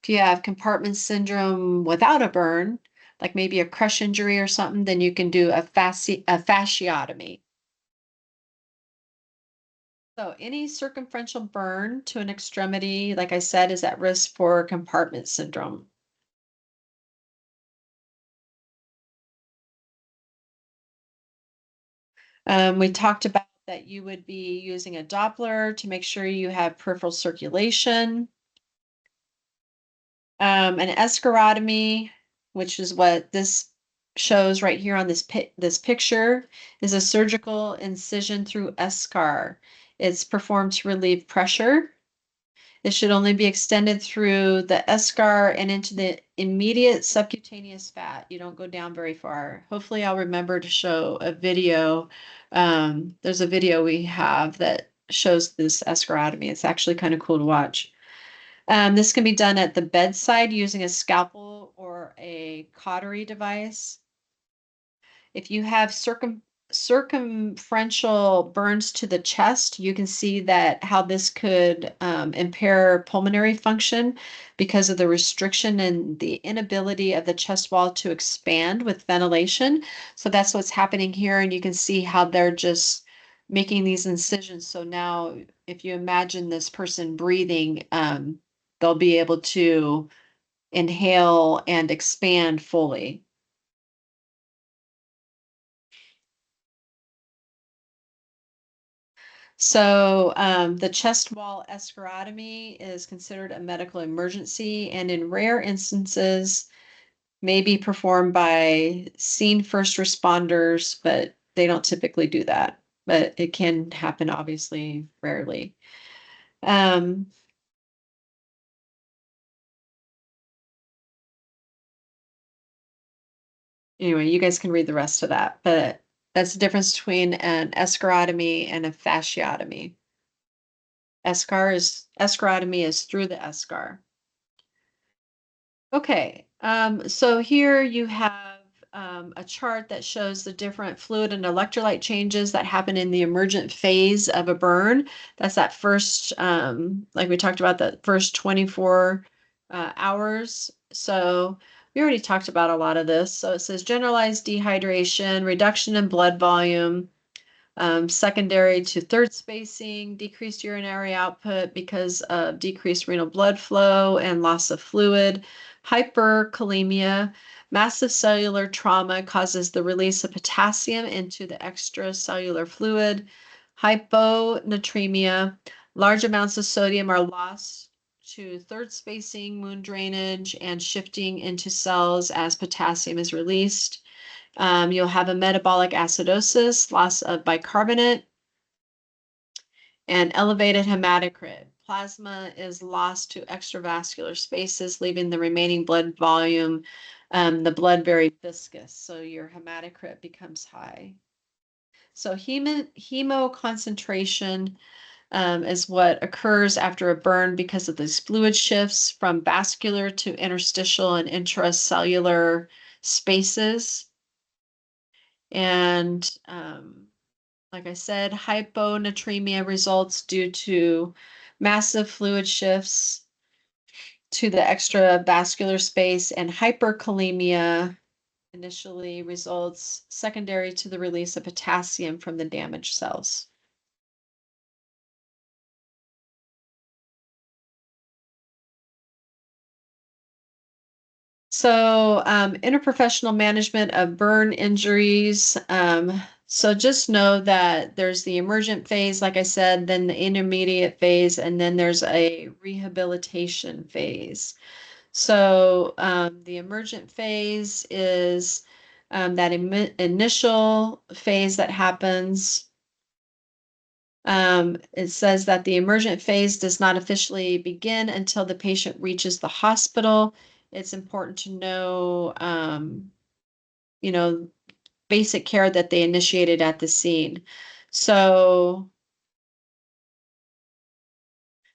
If you have compartment syndrome without a burn, like maybe a crush injury or something, then you can do a fasciotomy. So any circumferential burn to an extremity, like I said, is at risk for compartment syndrome. We talked about that you would be using a Doppler to make sure you have peripheral circulation. An escharotomy, which is what this shows right here on this picture, is a surgical incision through eschar. It's performed to relieve pressure. It should only be extended through the eschar and into the immediate subcutaneous fat. You don't go down very far. Hopefully, I'll remember to show a video. There's a video we have that shows this escharotomy. It's actually kind of cool to watch. This can be done at the bedside using a scalpel or a cautery device. If you have circumferential burns to the chest, you can see that how this could impair pulmonary function because of the restriction and the inability of the chest wall to expand with ventilation. So that's what's happening here. And you can see how they're just making these incisions. So now if you imagine this person breathing, they'll be able to inhale and expand fully. So the chest wall escharotomy is considered a medical emergency and in rare instances may be performed by scene first responders, but they don't typically do that. But it can happen, obviously, rarely. Um, anyway, you guys can read the rest of that, but that's the difference between an escharotomy and a fasciotomy. Escharotomy is through the eschar. Okay, so here you have a chart that shows the different fluid and electrolyte changes that happen in the emergent phase of a burn. That's that first, like we talked about, the first 24 hours. So we already talked about a lot of this. So it says generalized dehydration, reduction in blood volume, secondary to third spacing, decreased urinary output because of decreased renal blood flow and loss of fluid, hyperkalemia, massive cellular trauma causes the release of potassium into the extracellular fluid, hyponatremia, large amounts of sodium are lost to third spacing, wound drainage, and shifting into cells as potassium is released. You'll have a metabolic acidosis, loss of bicarbonate, and elevated hematocrit. Plasma is lost to extravascular spaces, leaving the remaining blood volume, the blood very viscous. So your hematocrit becomes high. So hemo concentration is what occurs after a burn because of these fluid shifts from vascular to interstitial and intracellular spaces. And like I said, hyponatremia results due to massive fluid shifts to the extravascular space, and hyperkalemia initially results secondary to the release of potassium from the damaged cells. So, interprofessional management of burn injuries. So just know that there's the emergent phase, like I said, then the intermediate phase, and then there's a rehabilitation phase. So the emergent phase is that initial phase that happens It says that the emergent phase does not officially begin until the patient reaches the hospital. It's important to know, you know, basic care that they initiated at the scene. So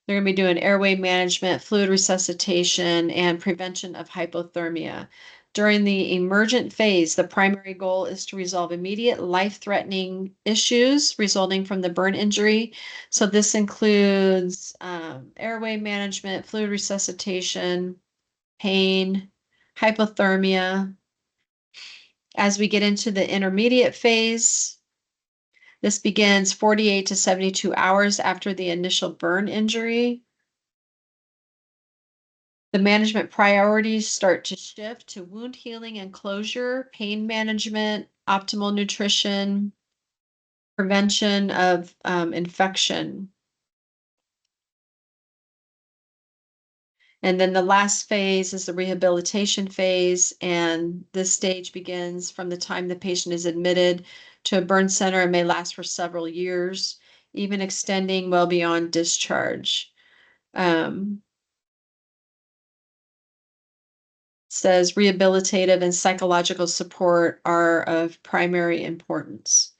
they're going to be doing airway management, fluid resuscitation, and prevention of hypothermia. During the emergent phase, the primary goal is to resolve immediate life-threatening issues resulting from the burn injury. So this includes airway management, fluid resuscitation, pain, hypothermia. As we get into the intermediate phase, this begins 48 to 72 hours after the initial burn injury. The management priorities start to shift to wound healing and closure, pain management, optimal nutrition, prevention of infection. And then the last phase is the rehabilitation phase, and this stage begins from the time the patient is admitted to a burn center and may last for several years, even extending well beyond discharge. Says rehabilitative and psychological support are of primary importance.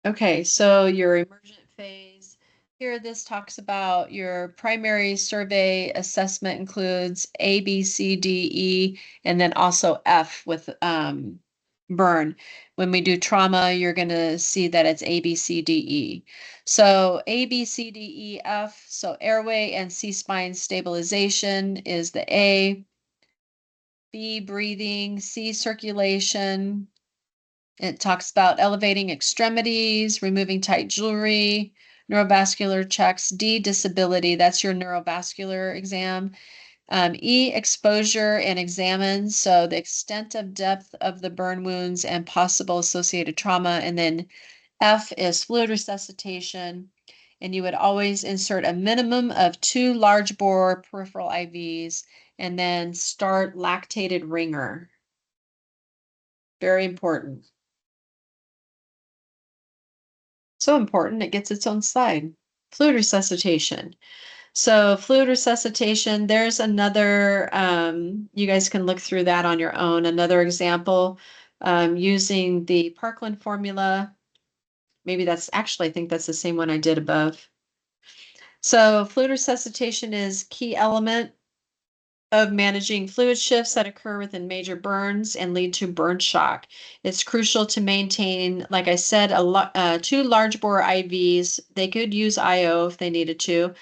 Okay, so your emergent phase. Here, this talks about your primary survey assessment includes A, B, C, D, E, and then also F with burn. When we do trauma, you're going to see that it's A, B, C, D, E. So A, B, C, D, E, F. So airway and C-spine stabilization is the A. B, breathing. C, circulation. It talks about elevating extremities, removing tight jewelry, neurovascular checks. D, disability. That's your neurovascular exam. E, exposure and examine. So the extent of depth of the burn wounds and possible associated trauma. And then F is fluid resuscitation. And you would always insert a minimum of 2 large bore peripheral IVs and then start lactated ringer. Very important. So important, it gets its own slide. Fluid resuscitation. So fluid resuscitation, there's another, you guys can look through that on your own. Another example, using the Parkland formula. Maybe that's actually, I think that's the same one I did above. So fluid resuscitation is key element of managing fluid shifts that occur within major burns and lead to burn shock. It's crucial to maintain, like I said, 2 large bore IVs. They could use IO if they needed to,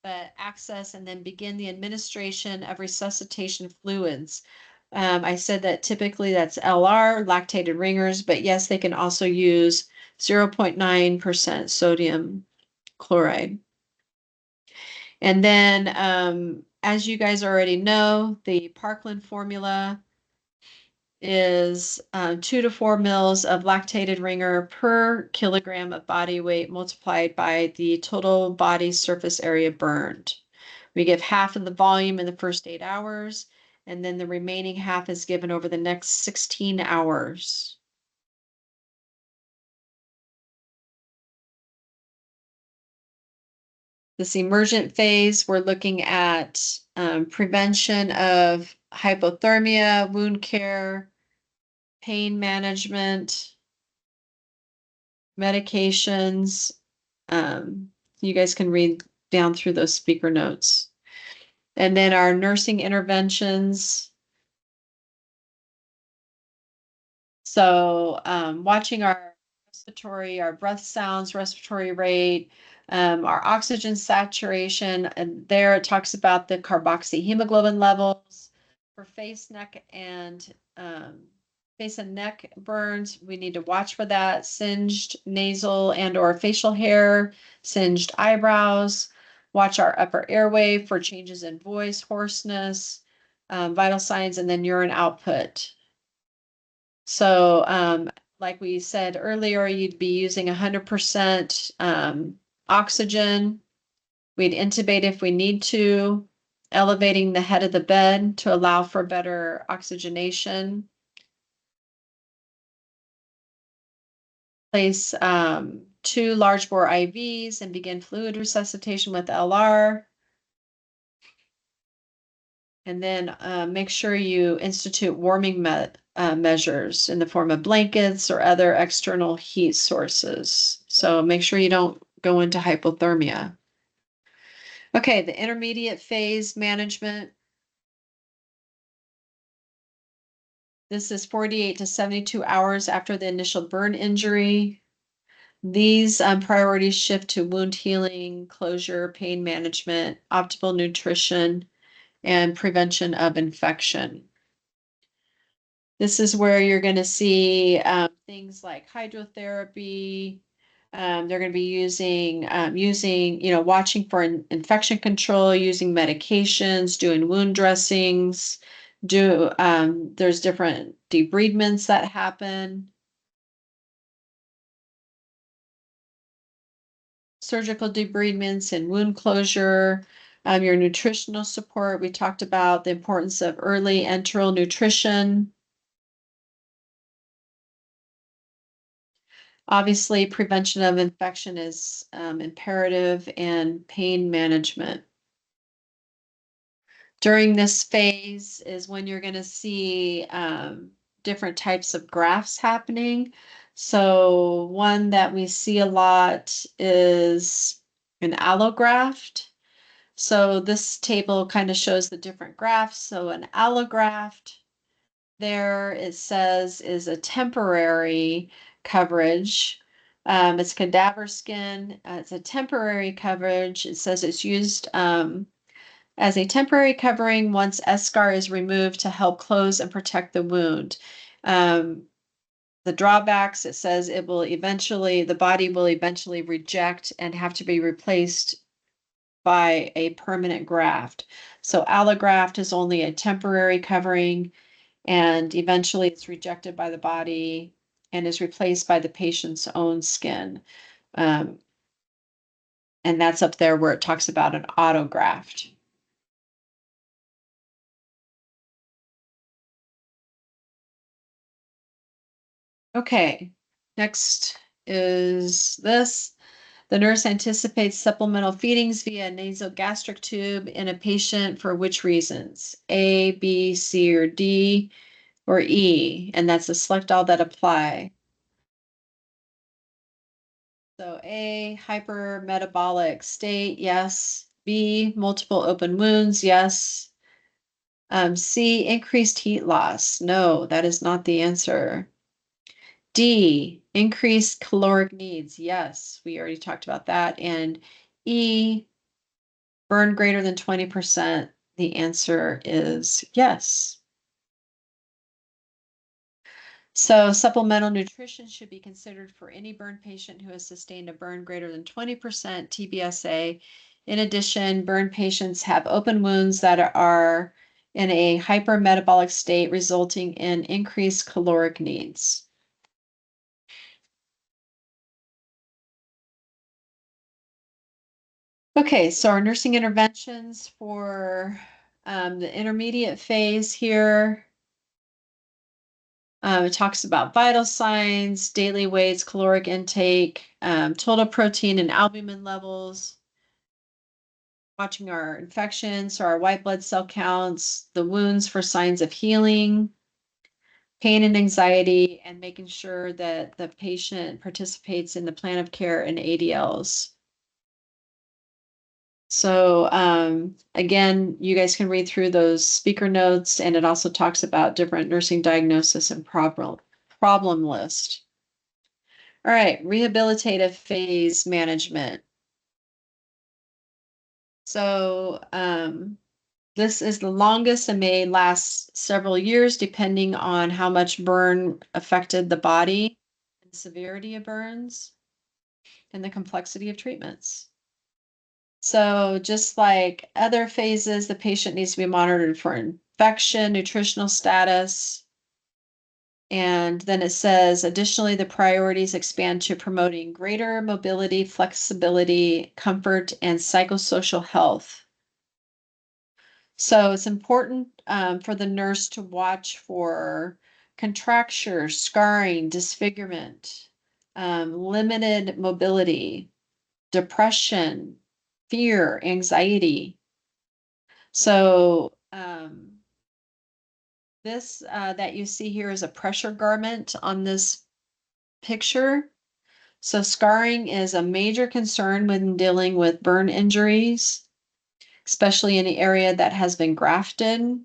but access and then begin the administration of resuscitation fluids. I said that typically that's LR, lactated ringers, but yes, they can also use 0.9% sodium chloride. And then, as you guys already know, the Parkland formula is 2 to 4 mils of lactated ringer per kilogram of body weight multiplied by the total body surface area burned. We give half of the volume in the first 8 hours, and then the remaining half is given over the next 16 hours. This emergent phase, we're looking at prevention of hypothermia, wound care, pain management, medications. You guys can read down through those speaker notes. And then our nursing interventions. So watching our respiratory, our breath sounds, respiratory rate, our oxygen saturation, and there it talks about the carboxyhemoglobin levels for face, neck, and face and neck burns. We need to watch for that. Singed nasal and or facial hair, singed eyebrows. Watch our upper airway for changes in voice, hoarseness, vital signs, and then urine output. So, like we said earlier, you'd be using 100% oxygen. We'd intubate if we need to, elevating the head of the bed to allow for better oxygenation. Place 2 large bore IVs and begin fluid resuscitation with LR. And then make sure you institute warming measures in the form of blankets or other external heat sources. So make sure you don't go into hypothermia. Okay, the intermediate phase management. This is 48 to 72 hours after the initial burn injury. These priorities shift to wound healing, closure, pain management, optimal nutrition, and prevention of infection. This is where you're going to see things like hydrotherapy. They're going to be using, watching for infection control, using medications, doing wound dressings. There's different debridements that happen. Surgical debridements and wound closure. Your nutritional support. We talked about the importance of early enteral nutrition. Obviously, prevention of infection is imperative, and pain management. During this phase is when you're going to see different types of grafts happening. So one that we see a lot is an allograft. So this table kind of shows the different grafts. So an allograft, there it says, is a temporary coverage. It's cadaver skin. It's a temporary coverage. It says it's used as a temporary covering once eschar is removed to help close and protect the wound. The drawbacks, it says the body will eventually reject and have to be replaced by a permanent graft. So allograft is only a temporary covering, and eventually it's rejected by the body and is replaced by the patient's own skin. And that's up there where it talks about an autograft. Okay, next is this. The nurse anticipates supplemental feedings via nasogastric tube in a patient for which reasons? A, B, C, or D, or E, and that's a select all that apply. So A, hypermetabolic state, yes. B, multiple open wounds, yes. C, increased heat loss. No, that is not the answer. D, increased caloric needs. Yes, we already talked about that. And E, burn greater than 20%. The answer is yes. So supplemental nutrition should be considered for any burn patient who has sustained a burn greater than 20% TBSA. In addition, burn patients have open wounds that are in a hypermetabolic state, resulting in increased caloric needs. Okay, so our nursing interventions for the intermediate phase here. It talks about vital signs, daily weights, caloric intake, total protein and albumin levels, watching our infections, so our white blood cell counts, the wounds for signs of healing, pain and anxiety, and making sure that the patient participates in the plan of care and ADLs. So again, you guys can read through those speaker notes, and it also talks about different nursing diagnosis and problem list. All right, rehabilitative phase management. So this is the longest and may last several years depending on how much burn affected the body and severity of burns and the complexity of treatments. So just like other phases, the patient needs to be monitored for infection, nutritional status. And then it says, additionally, the priorities expand to promoting greater mobility, flexibility, comfort, and psychosocial health. So it's important for the nurse to watch for contracture, scarring, disfigurement, limited mobility, depression, fear, anxiety. So this that you see here is a pressure garment on this picture. So scarring is a major concern when dealing with burn injuries, especially in the area that has been grafted.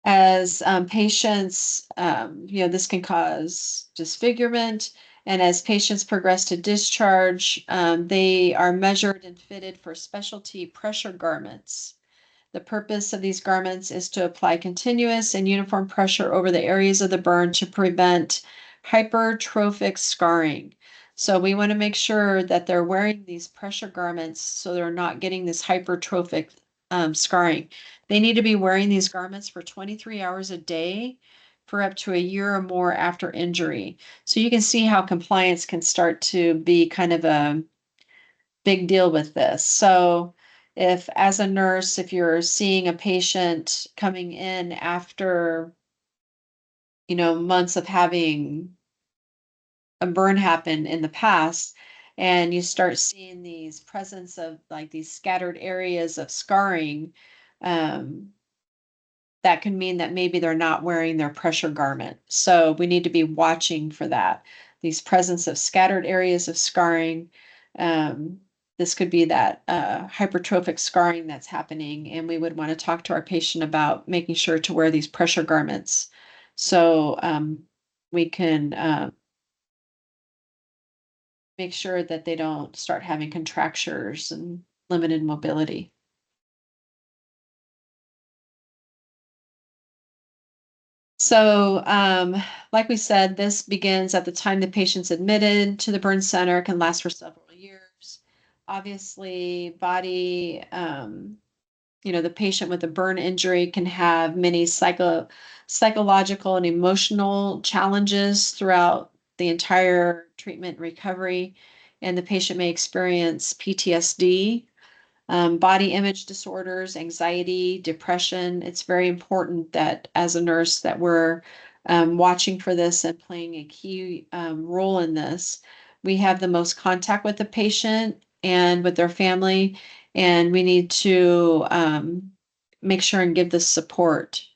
As patients, this can cause disfigurement. And as patients progress to discharge, they are measured and fitted for specialty pressure garments. The purpose of these garments is to apply continuous and uniform pressure over the areas of the burn to prevent hypertrophic scarring. So we want to make sure that they're wearing these pressure garments so they're not getting this hypertrophic scarring. They need to be wearing these garments for 23 hours a day for up to a year or more after injury. So you can see how compliance can start to be kind of a big deal with this. So if as a nurse, if you're seeing a patient coming in after, months of having a burn happen in the past, and you start seeing these presence of like these scattered areas of scarring, um, that can mean that maybe they're not wearing their pressure garment. So we need to be watching for that. These presence of scattered areas of scarring. Um, this could be that hypertrophic scarring that's happening, and we would want to talk to our patient about making sure to wear these pressure garments so we can make sure that they don't start having contractures and limited mobility. So, like we said, this begins at the time the patient's admitted to the burn center, can last for several years. Obviously, the patient with a burn injury can have many psychological and emotional challenges throughout the entire treatment recovery, and the patient may experience PTSD, body image disorders, anxiety, depression. It's very important that as a nurse that we're watching for this and playing a key role in this. We have the most contact with the patient and with their family, and we need to make sure and give this support.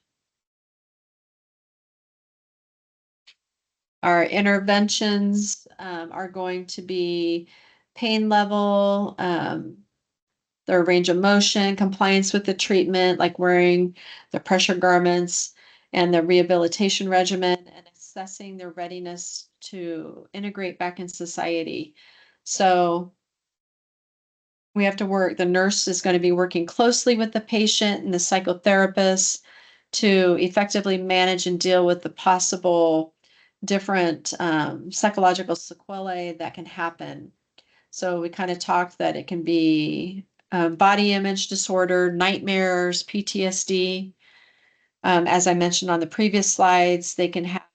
Our interventions are going to be pain level, their range of motion, compliance with the treatment, like wearing the pressure garments and the rehabilitation regimen, and assessing their readiness to integrate back in society. So we have to work, the nurse is going to be working closely with the patient and the psychotherapist to effectively manage and deal with the possible different psychological sequelae that can happen. So we kind of talked that it can be body image disorder, nightmares, PTSD. As I mentioned on the previous slides, they can have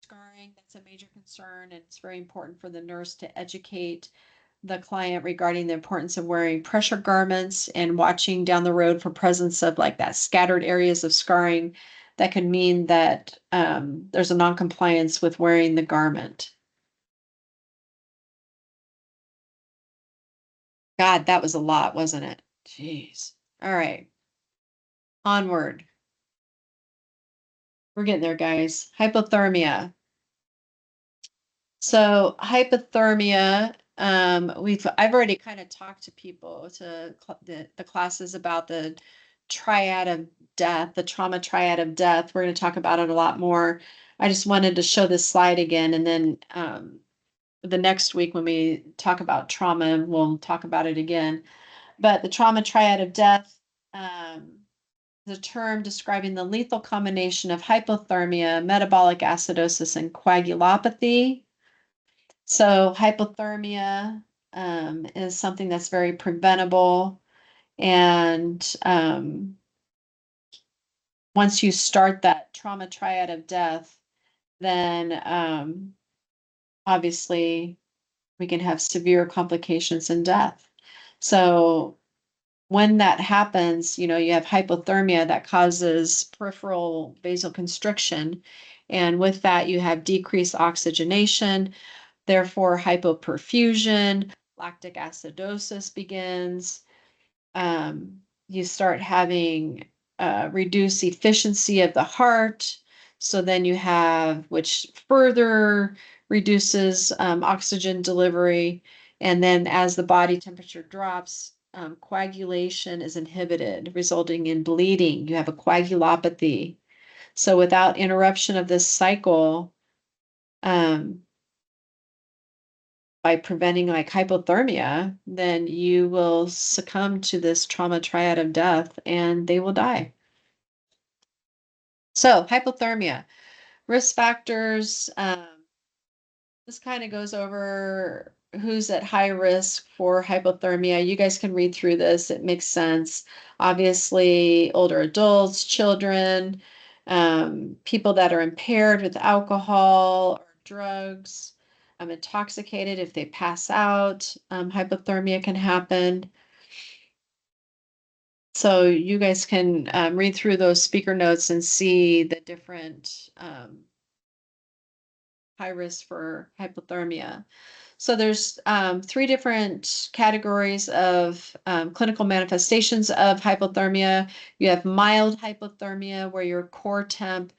scarring. That's a major concern, and it's very important for the nurse to educate the client regarding the importance of wearing pressure garments and watching down the road for presence of like that scattered areas of scarring that could mean that there's a non-compliance with wearing the garment. God, that was a lot, wasn't it? Jeez. All right, onward. We're getting there, guys. Hypothermia. So hypothermia, I've already kind of talked to people the classes about the triad of death, the trauma triad of death. We're going to talk about it a lot more. I just wanted to show this slide again, and then the next week when we talk about trauma, we'll talk about it again. But the trauma triad of death, the term describing the lethal combination of hypothermia, metabolic acidosis, and coagulopathy. So hypothermia is something that's very preventable. And once you start that trauma triad of death, then obviously we can have severe complications and death. So when that happens, you have hypothermia that causes peripheral vasoconstriction. And with that, you have decreased oxygenation, therefore hypoperfusion, lactic acidosis begins. You start having reduced efficiency of the heart. So then you have, which further reduces oxygen delivery. And then as the body temperature drops, coagulation is inhibited, resulting in bleeding. You have a coagulopathy. So without interruption of this cycle, um, by preventing like hypothermia, then you will succumb to this trauma triad of death and they will die. So, hypothermia, risk factors. This kind of goes over who's at high risk for hypothermia. You guys can read through this, it makes sense. Obviously, older adults, children, people that are impaired with alcohol or drugs, intoxicated if they pass out, hypothermia can happen. So you guys can read through those speaker notes and see the different high risk for hypothermia. So there's three different categories of clinical manifestations of hypothermia. You have mild hypothermia, where your core temp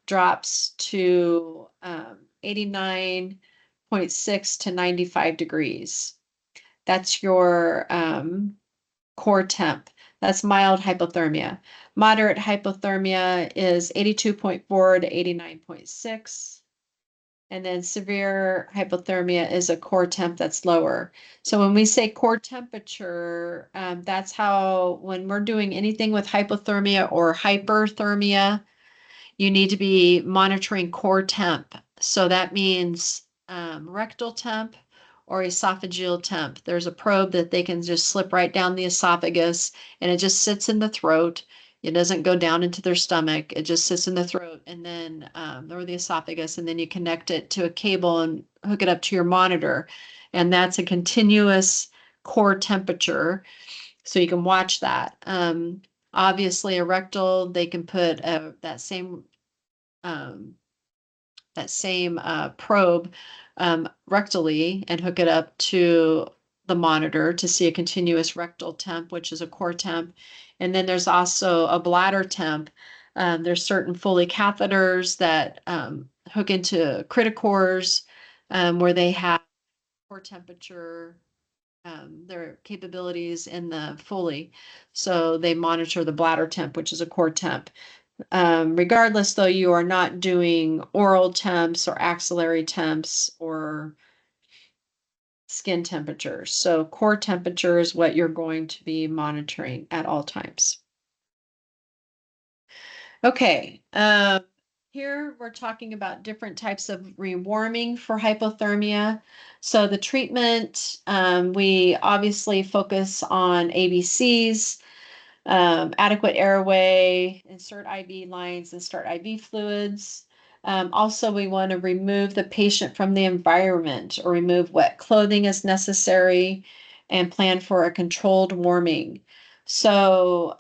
drops to 89.6 to 95 degrees. That's your core temp. That's mild hypothermia. Moderate hypothermia is 82.4 to 89.6. And then severe hypothermia is a core temp that's lower. So when we say core temperature, that's how, when we're doing anything with hypothermia or hyperthermia, you need to be monitoring core temp. So that means rectal temp or esophageal temp. There's a probe that they can just slip right down the esophagus and it just sits in the throat. It doesn't go down into their stomach. It just sits in the throat and then, or the esophagus, and then you connect it to a cable and hook it up to your monitor. And that's a continuous core temperature. So you can watch that. Obviously, a rectal, they can put um, that same probe rectally and hook it up to the monitor to see a continuous rectal temp, which is a core temp. And then there's also a bladder temp. There's certain Foley catheters that hook into criticores where they have core temperature, their capabilities in the Foley. So they monitor the bladder temp, which is a core temp. Regardless, though, you are not doing oral temps or axillary temps or skin temperatures. So core temperature is what you're going to be monitoring at all times. Okay, here we're talking about different types of rewarming for hypothermia. So the treatment, we obviously focus on ABCs, adequate airway, insert IV lines, and start IV fluids. Also, we want to remove the patient from the environment or remove wet clothing as necessary and plan for a controlled warming. So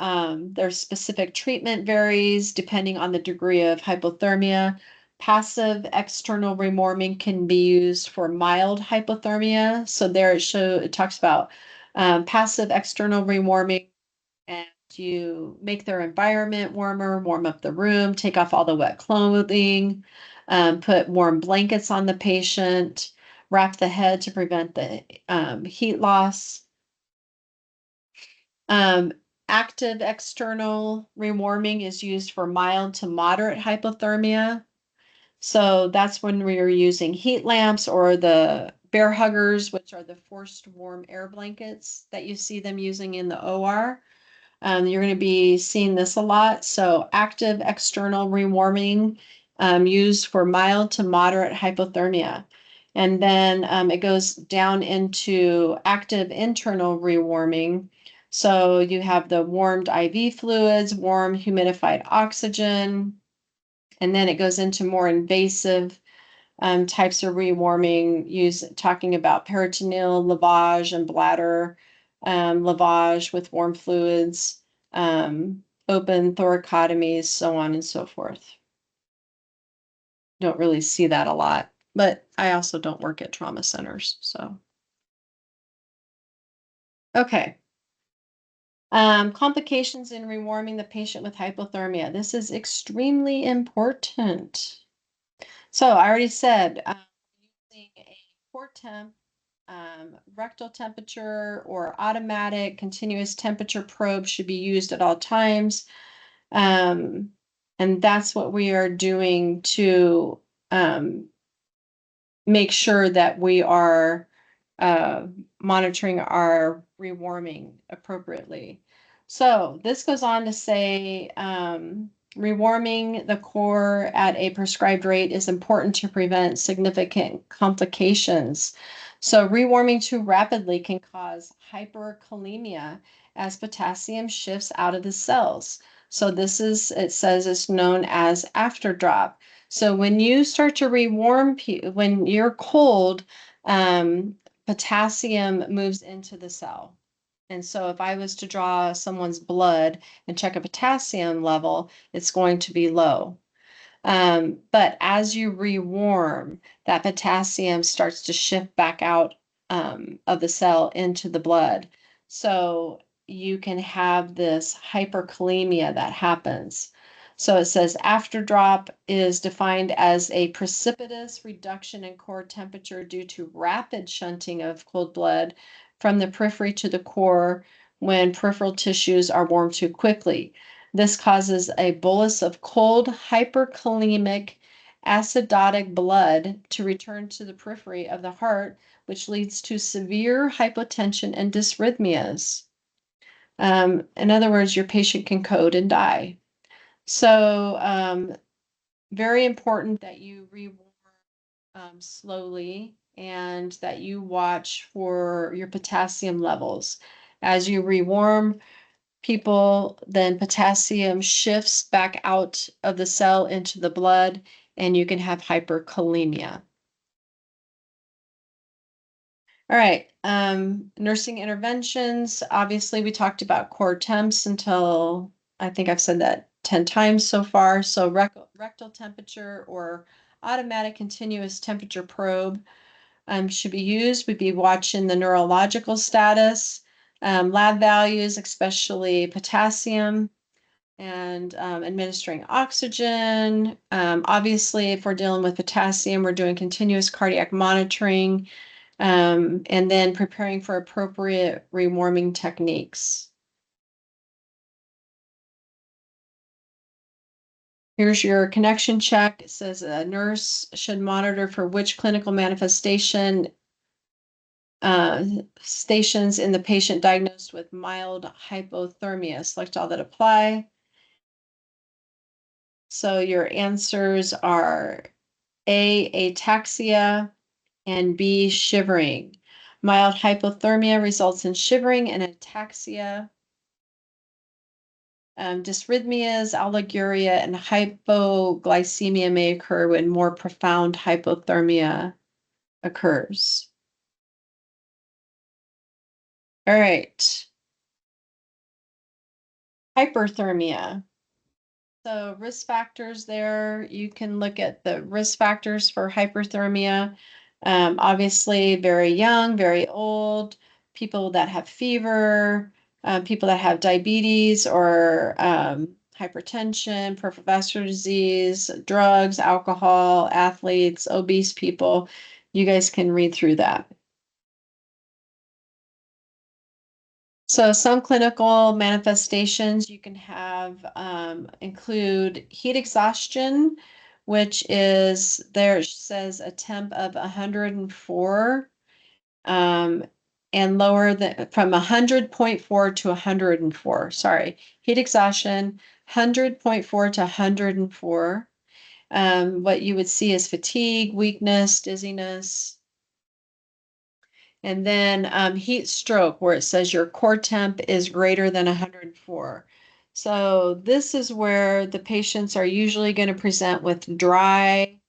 their specific treatment varies depending on the degree of hypothermia. Passive external rewarming can be used for mild hypothermia. So there it talks about passive external rewarming, and you make their environment warmer, warm up the room, take off all the wet clothing, put warm blankets on the patient, wrap the head to prevent the heat loss. Um, Active external rewarming is used for mild to moderate hypothermia. So that's when we are using heat lamps or the bear huggers, which are the forced warm air blankets that you see them using in the OR. You're going to be seeing this a lot. So active external rewarming used for mild to moderate hypothermia. And then it goes down into active internal rewarming. So you have the warmed IV fluids, warm humidified oxygen, and then it goes into more invasive types of rewarming, talking about peritoneal lavage and bladder lavage with warm fluids, open thoracotomies, so on and so forth. Don't really see that a lot, but I also don't work at trauma centers, so. Okay. Complications in rewarming the patient with hypothermia. This is extremely important. So I already said, using a core temp, rectal temperature or automatic continuous temperature probe should be used at all times. And that's what we are doing to make sure that we are uh, monitoring our rewarming appropriately. So this goes on to say rewarming the core at a prescribed rate is important to prevent significant complications. So rewarming too rapidly can cause hyperkalemia as potassium shifts out of the cells. So this is, it says it's known as afterdrop. So when you start to rewarm, when you're cold, potassium moves into the cell. And so if I was to draw someone's blood and check a potassium level, it's going to be low. But as you rewarm, that potassium starts to shift back out of the cell into the blood. So you can have this hyperkalemia that happens. So it says afterdrop is defined as a precipitous reduction in core temperature due to rapid shunting of cold blood from the periphery to the core when peripheral tissues are warmed too quickly. This causes a bolus of cold, hyperkalemic, acidotic blood to return to the periphery of the heart, which leads to severe hypotension and dysrhythmias. In other words, your patient can code and die. So, very important that you rewarm slowly and that you watch for your potassium levels. As you rewarm, people, then potassium shifts back out of the cell into the blood, and you can have hyperkalemia. All right, nursing interventions. Obviously, we talked about core temps until I think I've said that 10 times so far. So rectal temperature or automatic continuous temperature probe should be used. We'd be watching the neurological status, lab values, especially potassium, and administering oxygen. Obviously, if we're dealing with potassium, we're doing continuous cardiac monitoring, and then preparing for appropriate rewarming techniques. Here's your connection check. It says a nurse should monitor for which clinical manifestation stations in the patient diagnosed with mild hypothermia. Select all that apply. So your answers are A, ataxia, and B, shivering. Mild hypothermia results in shivering, and ataxia, dysrhythmias, oliguria, and hypoglycemia may occur when more profound hypothermia occurs. All right. Hyperthermia. So risk factors there, you can look at the risk factors for hyperthermia. Obviously, very young, very old, people that have fever, people that have diabetes or hypertension, peripheral vascular disease, drugs, alcohol, athletes, obese people. You guys can read through that. So some clinical manifestations you can have include heat exhaustion, which is there says a temp of 104 and lower than from 100.4 to 104. Sorry, heat exhaustion 100.4 to 104. What you would see is fatigue, weakness, dizziness. And then heat stroke, where it says your core temp is greater than 104. So this is where the patients are usually going to present with dry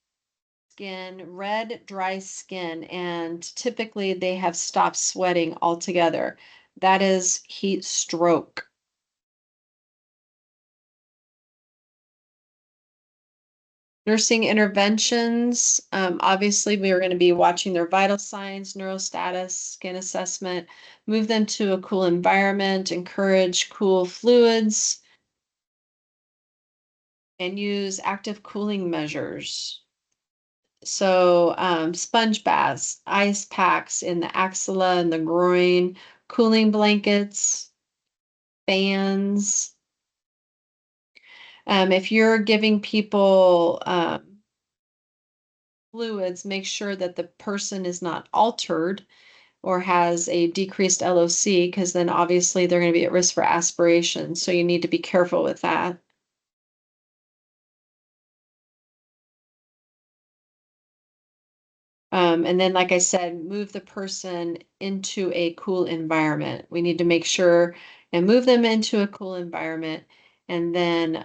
skin, red, dry skin, and typically they have stopped sweating altogether. That is heat stroke. Nursing interventions, obviously, we are going to be watching their vital signs, neurostatus, skin assessment, move them to a cool environment, encourage cool fluids, and use active cooling measures. So, sponge baths, ice packs in the axilla and the groin, cooling blankets, fans. If you're giving people fluids, make sure that the person is not altered or has a decreased LOC, because then obviously they're going to be at risk for aspiration. So you need to be careful with that. And then, like I said, move the person into a cool environment. We need to make sure and move them into a cool environment, and then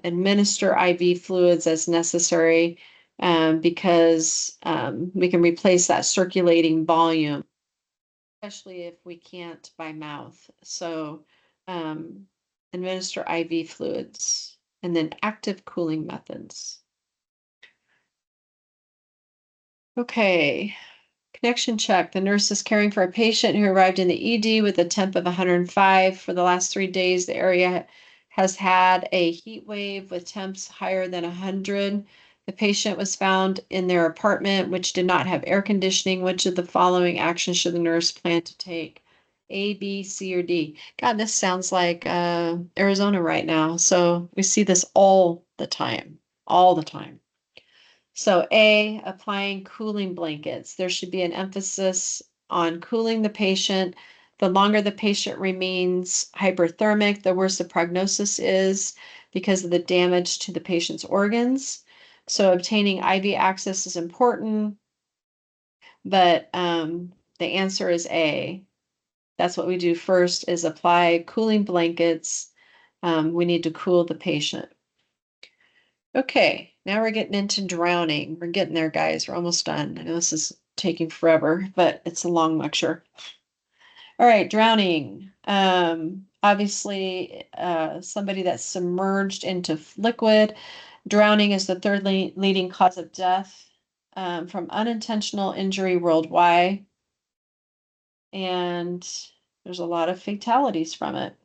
administer IV fluids as necessary, because we can replace that circulating volume, especially if we can't by mouth. So administer IV fluids and then active cooling methods. Okay. Connection check. The nurse is caring for a patient who arrived in the ED with a temp of 105. For the last 3 days, the area has had a heat wave with temps higher than 100. The patient was found in their apartment, which did not have air conditioning. Which of the following actions should the nurse plan to take? A, B, C, or D? God, this sounds like Arizona right now. So we see this all the time, all the time. So A, applying cooling blankets. There should be an emphasis on cooling the patient. The longer the patient remains hyperthermic, the worse the prognosis is because of the damage to the patient's organs. So obtaining IV access is important, but the answer is A. That's what we do first, is apply cooling blankets. We need to cool the patient. Okay, now we're getting into drowning. We're getting there, guys. We're almost done. I know this is taking forever, but it's a long lecture. All right, drowning. Obviously, somebody that's submerged into liquid. Drowning is the third leading cause of death from unintentional injury worldwide, and there's a lot of fatalities from it.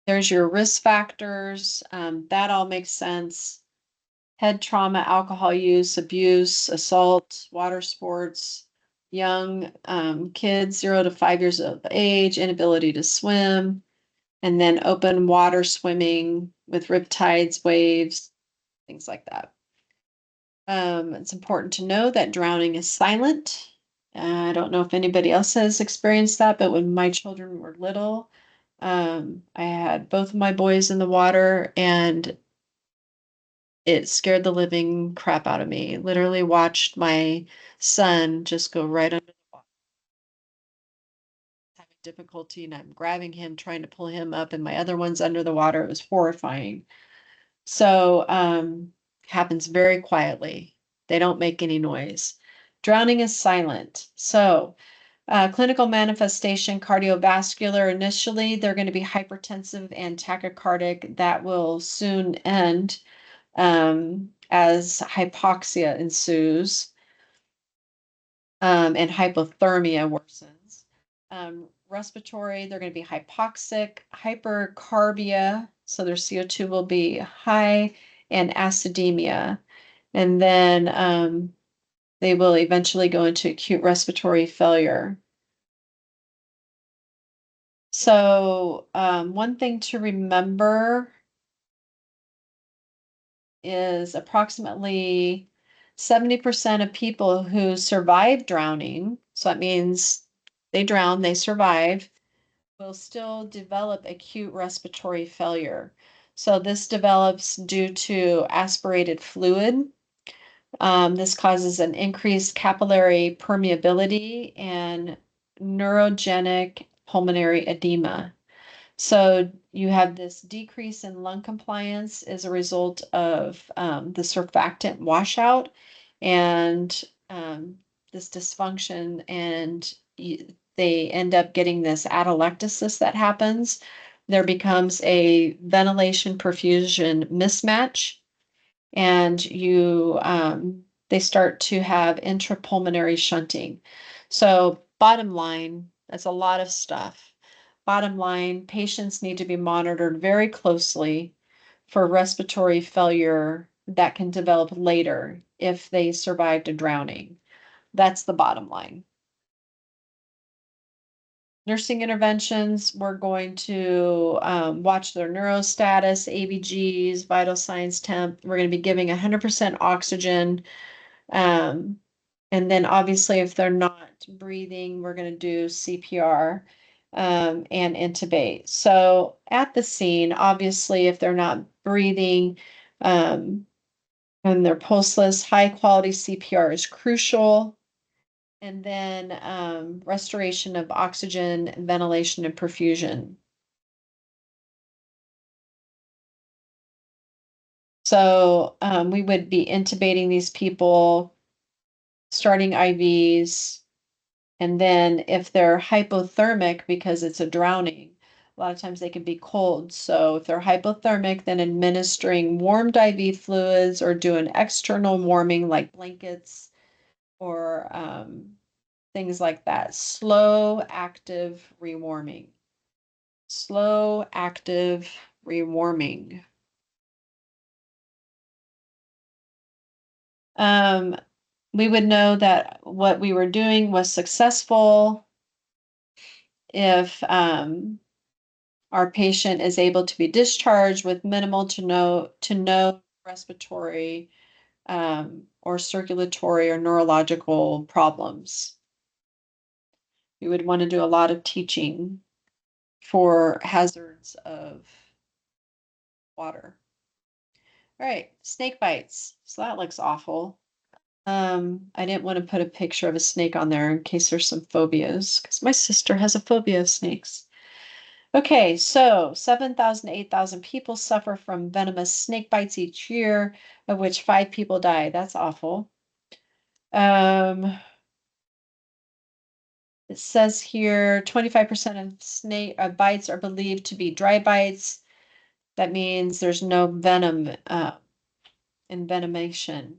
There's your risk factors. That all makes sense. Head trauma, alcohol use, abuse, assault, water sports, young kids 0 to 5 years of age, inability to swim, and then open water swimming with riptides, waves, things like that. It's important to know that drowning is silent. I don't know if anybody else has experienced that, but when my children were little, I had both of my boys in the water, and it scared the living crap out of me. Literally watched my son just go right under the water, having difficulty, and I'm grabbing him, trying to pull him up, and my other one's under the water. It was horrifying. So, happens very quietly. They don't make any noise. Drowning is silent. So, clinical manifestation, cardiovascular. Initially, they're going to be hypertensive and tachycardic. That will soon end as hypoxia ensues, and hypothermia worsens. Respiratory, they're going to be hypoxic, hypercarbia, so their CO2 will be high, and acidemia. And then they will eventually go into acute respiratory failure. So one thing to remember is approximately 70% of people who survive drowning, so that means they drown, they survive, will still develop acute respiratory failure. So this develops due to aspirated fluid. This causes an increased capillary permeability and neurogenic pulmonary edema. So you have this decrease in lung compliance as a result of the surfactant washout and this dysfunction, and they end up getting this atelectasis that happens. There becomes a ventilation perfusion mismatch, and they start to have intrapulmonary shunting. So bottom line, that's a lot of stuff. Bottom line, patients need to be monitored very closely for respiratory failure that can develop later if they survived a drowning. That's the bottom line. Nursing interventions, we're going to watch their neurostatus, ABGs, vital signs, temp. We're going to be giving 100% oxygen. Um, and then obviously if they're not breathing, we're going to do CPR and intubate. So at the scene, obviously if they're not breathing and they're pulseless, high quality CPR is crucial. And then restoration of oxygen, ventilation, and perfusion. So we would be intubating these people, starting IVs, and then if they're hypothermic because it's a drowning, a lot of times they can be cold. So if they're hypothermic, then administering warmed IV fluids or doing external warming like blankets or things like that. Slow, active rewarming. Slow, active rewarming. Um, we would know that what we were doing was successful if our patient is able to be discharged with minimal to no respiratory or circulatory or neurological problems. We would want to do a lot of teaching for hazards of water. All right, snake bites. So that looks awful. I didn't want to put a picture of a snake on there in case there's some phobias, because my sister has a phobia of snakes. Okay, so 7,000 to 8,000 people suffer from venomous snake bites each year, of which 5 people die. That's awful. It says here 25% of snake bites are believed to be dry bites. That means there's no venom envenomation.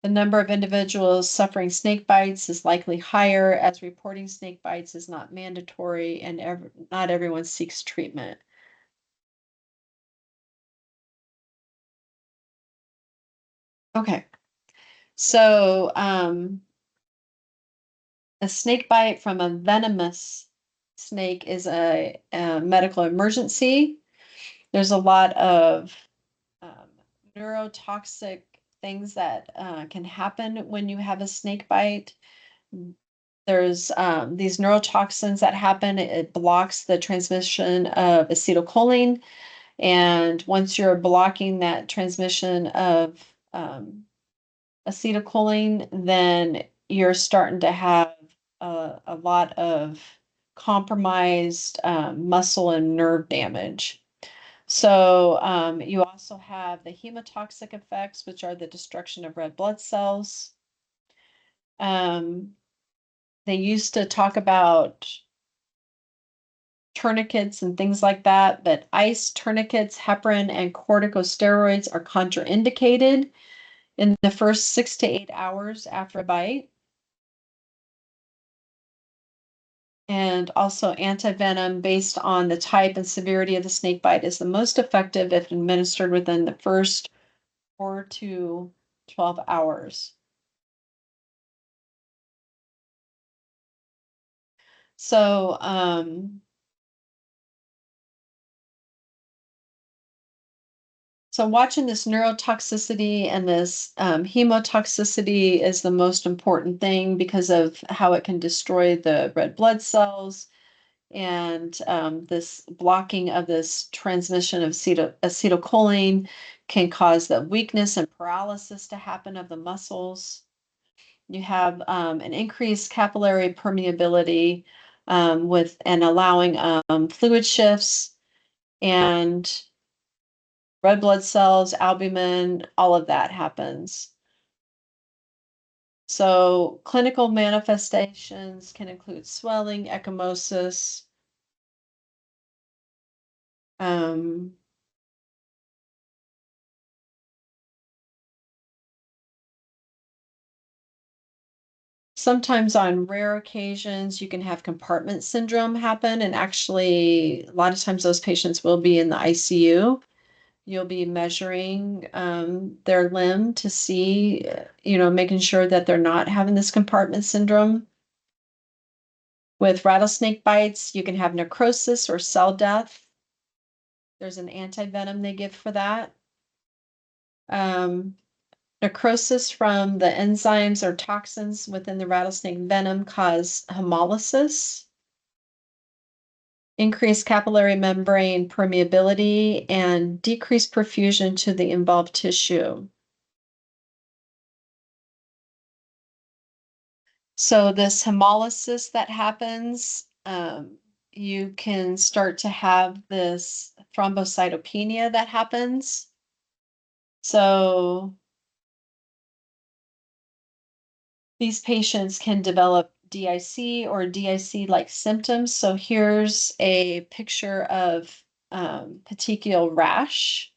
The number of individuals suffering snake bites is likely higher, as reporting snake bites is not mandatory and not everyone seeks treatment. Okay, so a snake bite from a venomous snake is a medical emergency. There's a lot of um, neurotoxic things that can happen when you have a snake bite. There's these neurotoxins that happen. It blocks the transmission of acetylcholine. And once you're blocking that transmission of acetylcholine, then you're starting to have a lot of compromised muscle and nerve damage. So you also have the hemotoxic effects, which are the destruction of red blood cells. Um, they used to talk about tourniquets and things like that, but ice tourniquets, heparin, and corticosteroids are contraindicated in the first 6 to 8 hours after a bite. And also antivenom based on the type and severity of the snake bite is the most effective if administered within the first 4 to 12 hours. So, watching this neurotoxicity and this hemotoxicity is the most important thing because of how it can destroy the red blood cells and this blocking of this transmission of acetylcholine can cause the weakness and paralysis to happen of the muscles. You have an increased capillary permeability with and allowing fluid shifts and red blood cells, albumin, all of that happens. So clinical manifestations can include swelling, ecchymosis, um, sometimes on rare occasions, you can have compartment syndrome happen. And actually, a lot of times those patients will be in the ICU. You'll be measuring their limb to see, making sure that they're not having this compartment syndrome. With rattlesnake bites, you can have necrosis or cell death. There's an antivenom they give for that. Um, Necrosis from the enzymes or toxins within the rattlesnake venom cause hemolysis, increased capillary membrane permeability, and decreased perfusion to the involved tissue. So this hemolysis that happens, you can start to have this thrombocytopenia that happens. So these patients can develop DIC or DIC-like symptoms. So here's a picture of petechial rash.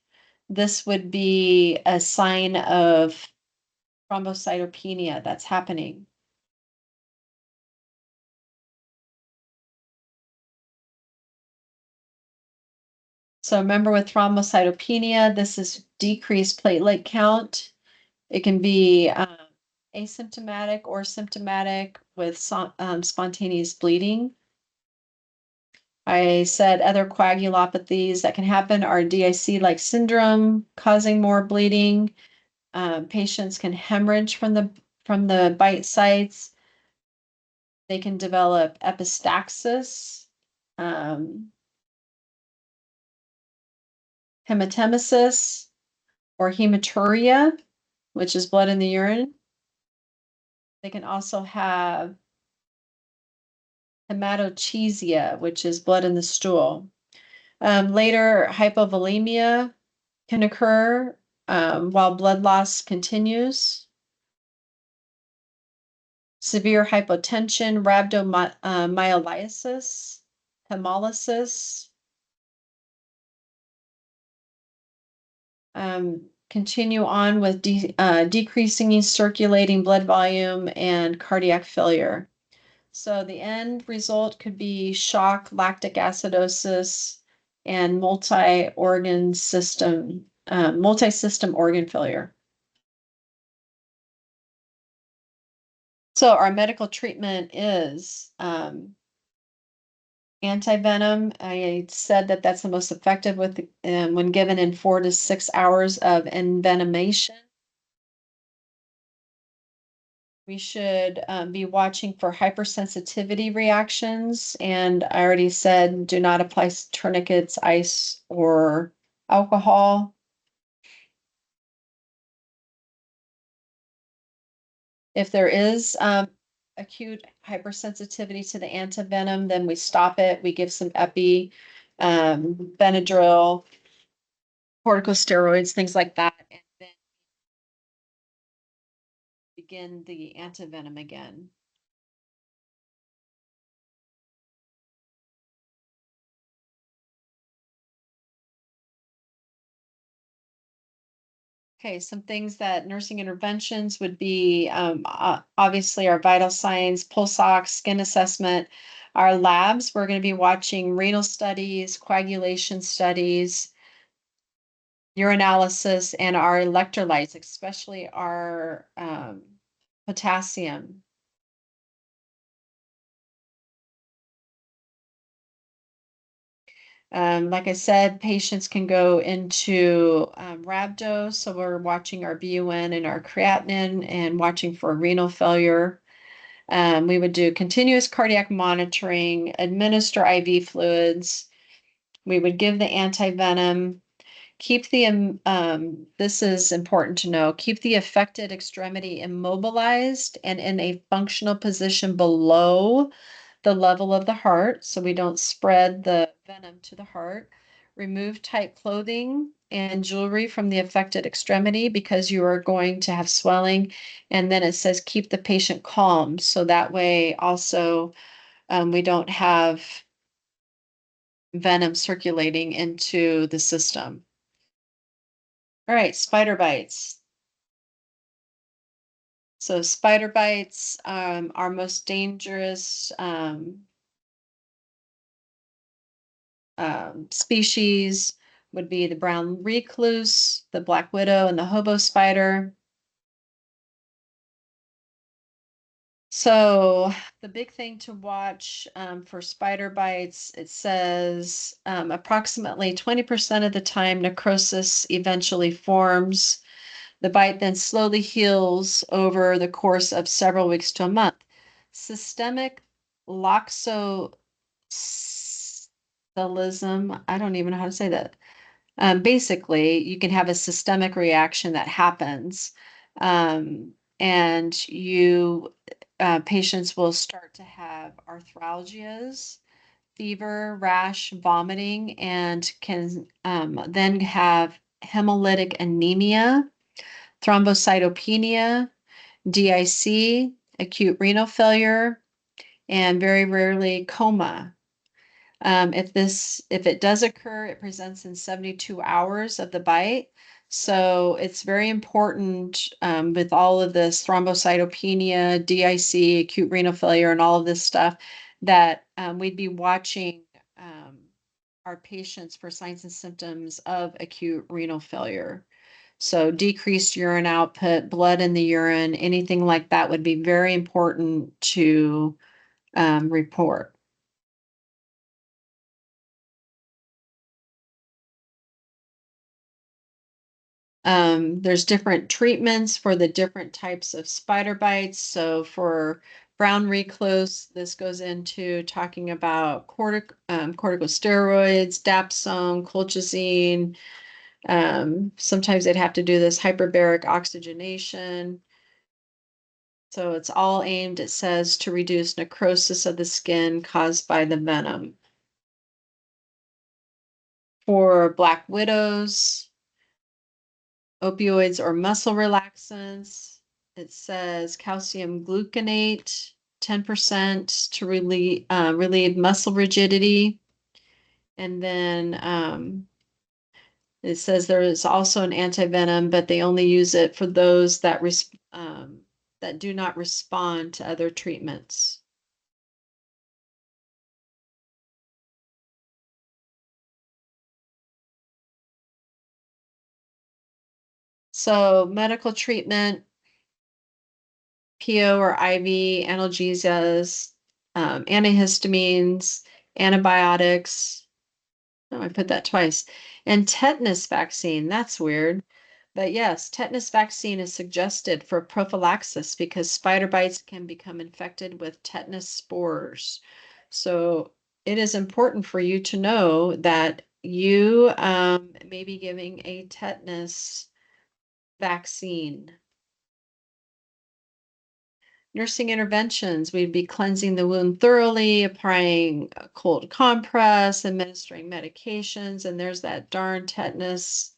This would be a sign of thrombocytopenia that's happening. So remember with thrombocytopenia, this is decreased platelet count. It can be asymptomatic or symptomatic with spontaneous bleeding. I said other coagulopathies that can happen are DIC-like syndrome causing more bleeding. Patients can hemorrhage from the bite sites. They can develop epistaxis, hematemesis, or hematuria, which is blood in the urine. They can also have hematochezia, which is blood in the stool. Later, hypovolemia can occur while blood loss continues. Severe hypotension, rhabdomyolysis, hemolysis. Continue on with decreasing circulating blood volume and cardiac failure. So the end result could be shock, lactic acidosis, and multi-system organ failure. So our medical treatment is antivenom. I said that that's the most effective when given in 4 to 6 hours of envenomation. We should be watching for hypersensitivity reactions. And I already said, do not apply tourniquets, ice, or alcohol. If there is acute hypersensitivity to the antivenom, then we stop it. We give some epi, Benadryl, corticosteroids, things like that, and then begin the antivenom again. Okay, some things that nursing interventions would be obviously our vital signs, pulse ox, skin assessment. Our labs, we're going to be watching renal studies, coagulation studies, urinalysis, and our electrolytes, especially our potassium. Like I said, patients can go into rhabdo, so we're watching our BUN and our creatinine and watching for renal failure. We would do continuous cardiac monitoring, administer IV fluids. We would give the antivenom, keep this is important to know, keep the affected extremity immobilized and in a functional position below the level of the heart, so we don't spread the venom to the heart. Remove tight clothing and jewelry from the affected extremity because you are going to have swelling. And then it says keep the patient calm. So that way also we don't have venom circulating into the system. All right, spider bites. So spider bites are most dangerous species would be the brown recluse, the black widow, and the hobo spider. So the big thing to watch for spider bites, it says approximately 20% of the time necrosis eventually forms. The bite then slowly heals over the course of several weeks to a month. Systemic loxoscelism, I don't even know how to say that. Basically, you can have a systemic reaction that happens, and patients will start to have arthralgias, fever, rash, vomiting, and can then have hemolytic anemia, thrombocytopenia, DIC, acute renal failure, and very rarely coma. If it does occur, it presents in 72 hours of the bite. So it's very important with all of this thrombocytopenia, DIC, acute renal failure, and all of this stuff that we'd be watching our patients for signs and symptoms of acute renal failure. So decreased urine output, blood in the urine, anything like that would be very important to report. There's different treatments for the different types of spider bites. So for brown recluse, this goes into talking about corticosteroids, dapsone, colchicine. Sometimes they'd have to do this hyperbaric oxygenation. So it's all aimed, it says, to reduce necrosis of the skin caused by the venom. For black widows, opioids or muscle relaxants, it says calcium gluconate, 10% to relieve muscle rigidity. And then it says there is also an antivenom, but they only use it for those that do not respond to other treatments. So medical treatment, PO or IV analgesias, antihistamines, antibiotics. Oh, I put that twice. And tetanus vaccine. That's weird. But yes, tetanus vaccine is suggested for prophylaxis because spider bites can become infected with tetanus spores. So it is important for you to know that you may be giving a tetanus vaccine. Nursing interventions, we'd be cleansing the wound thoroughly, applying a cold compress, administering medications, and there's that darn tetanus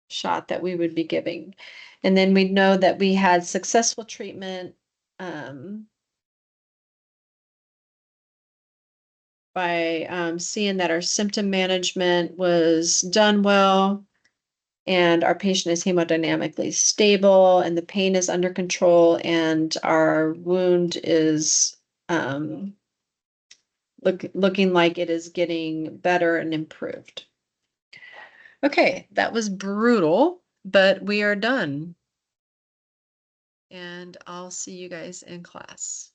shot that we would be giving. And then we'd know that we had successful treatment by seeing that our symptom management was done well, and our patient is hemodynamically stable, and the pain is under control, and our wound is looking like it is getting better and improved. Okay, that was brutal, but we are done. And I'll see you guys in class.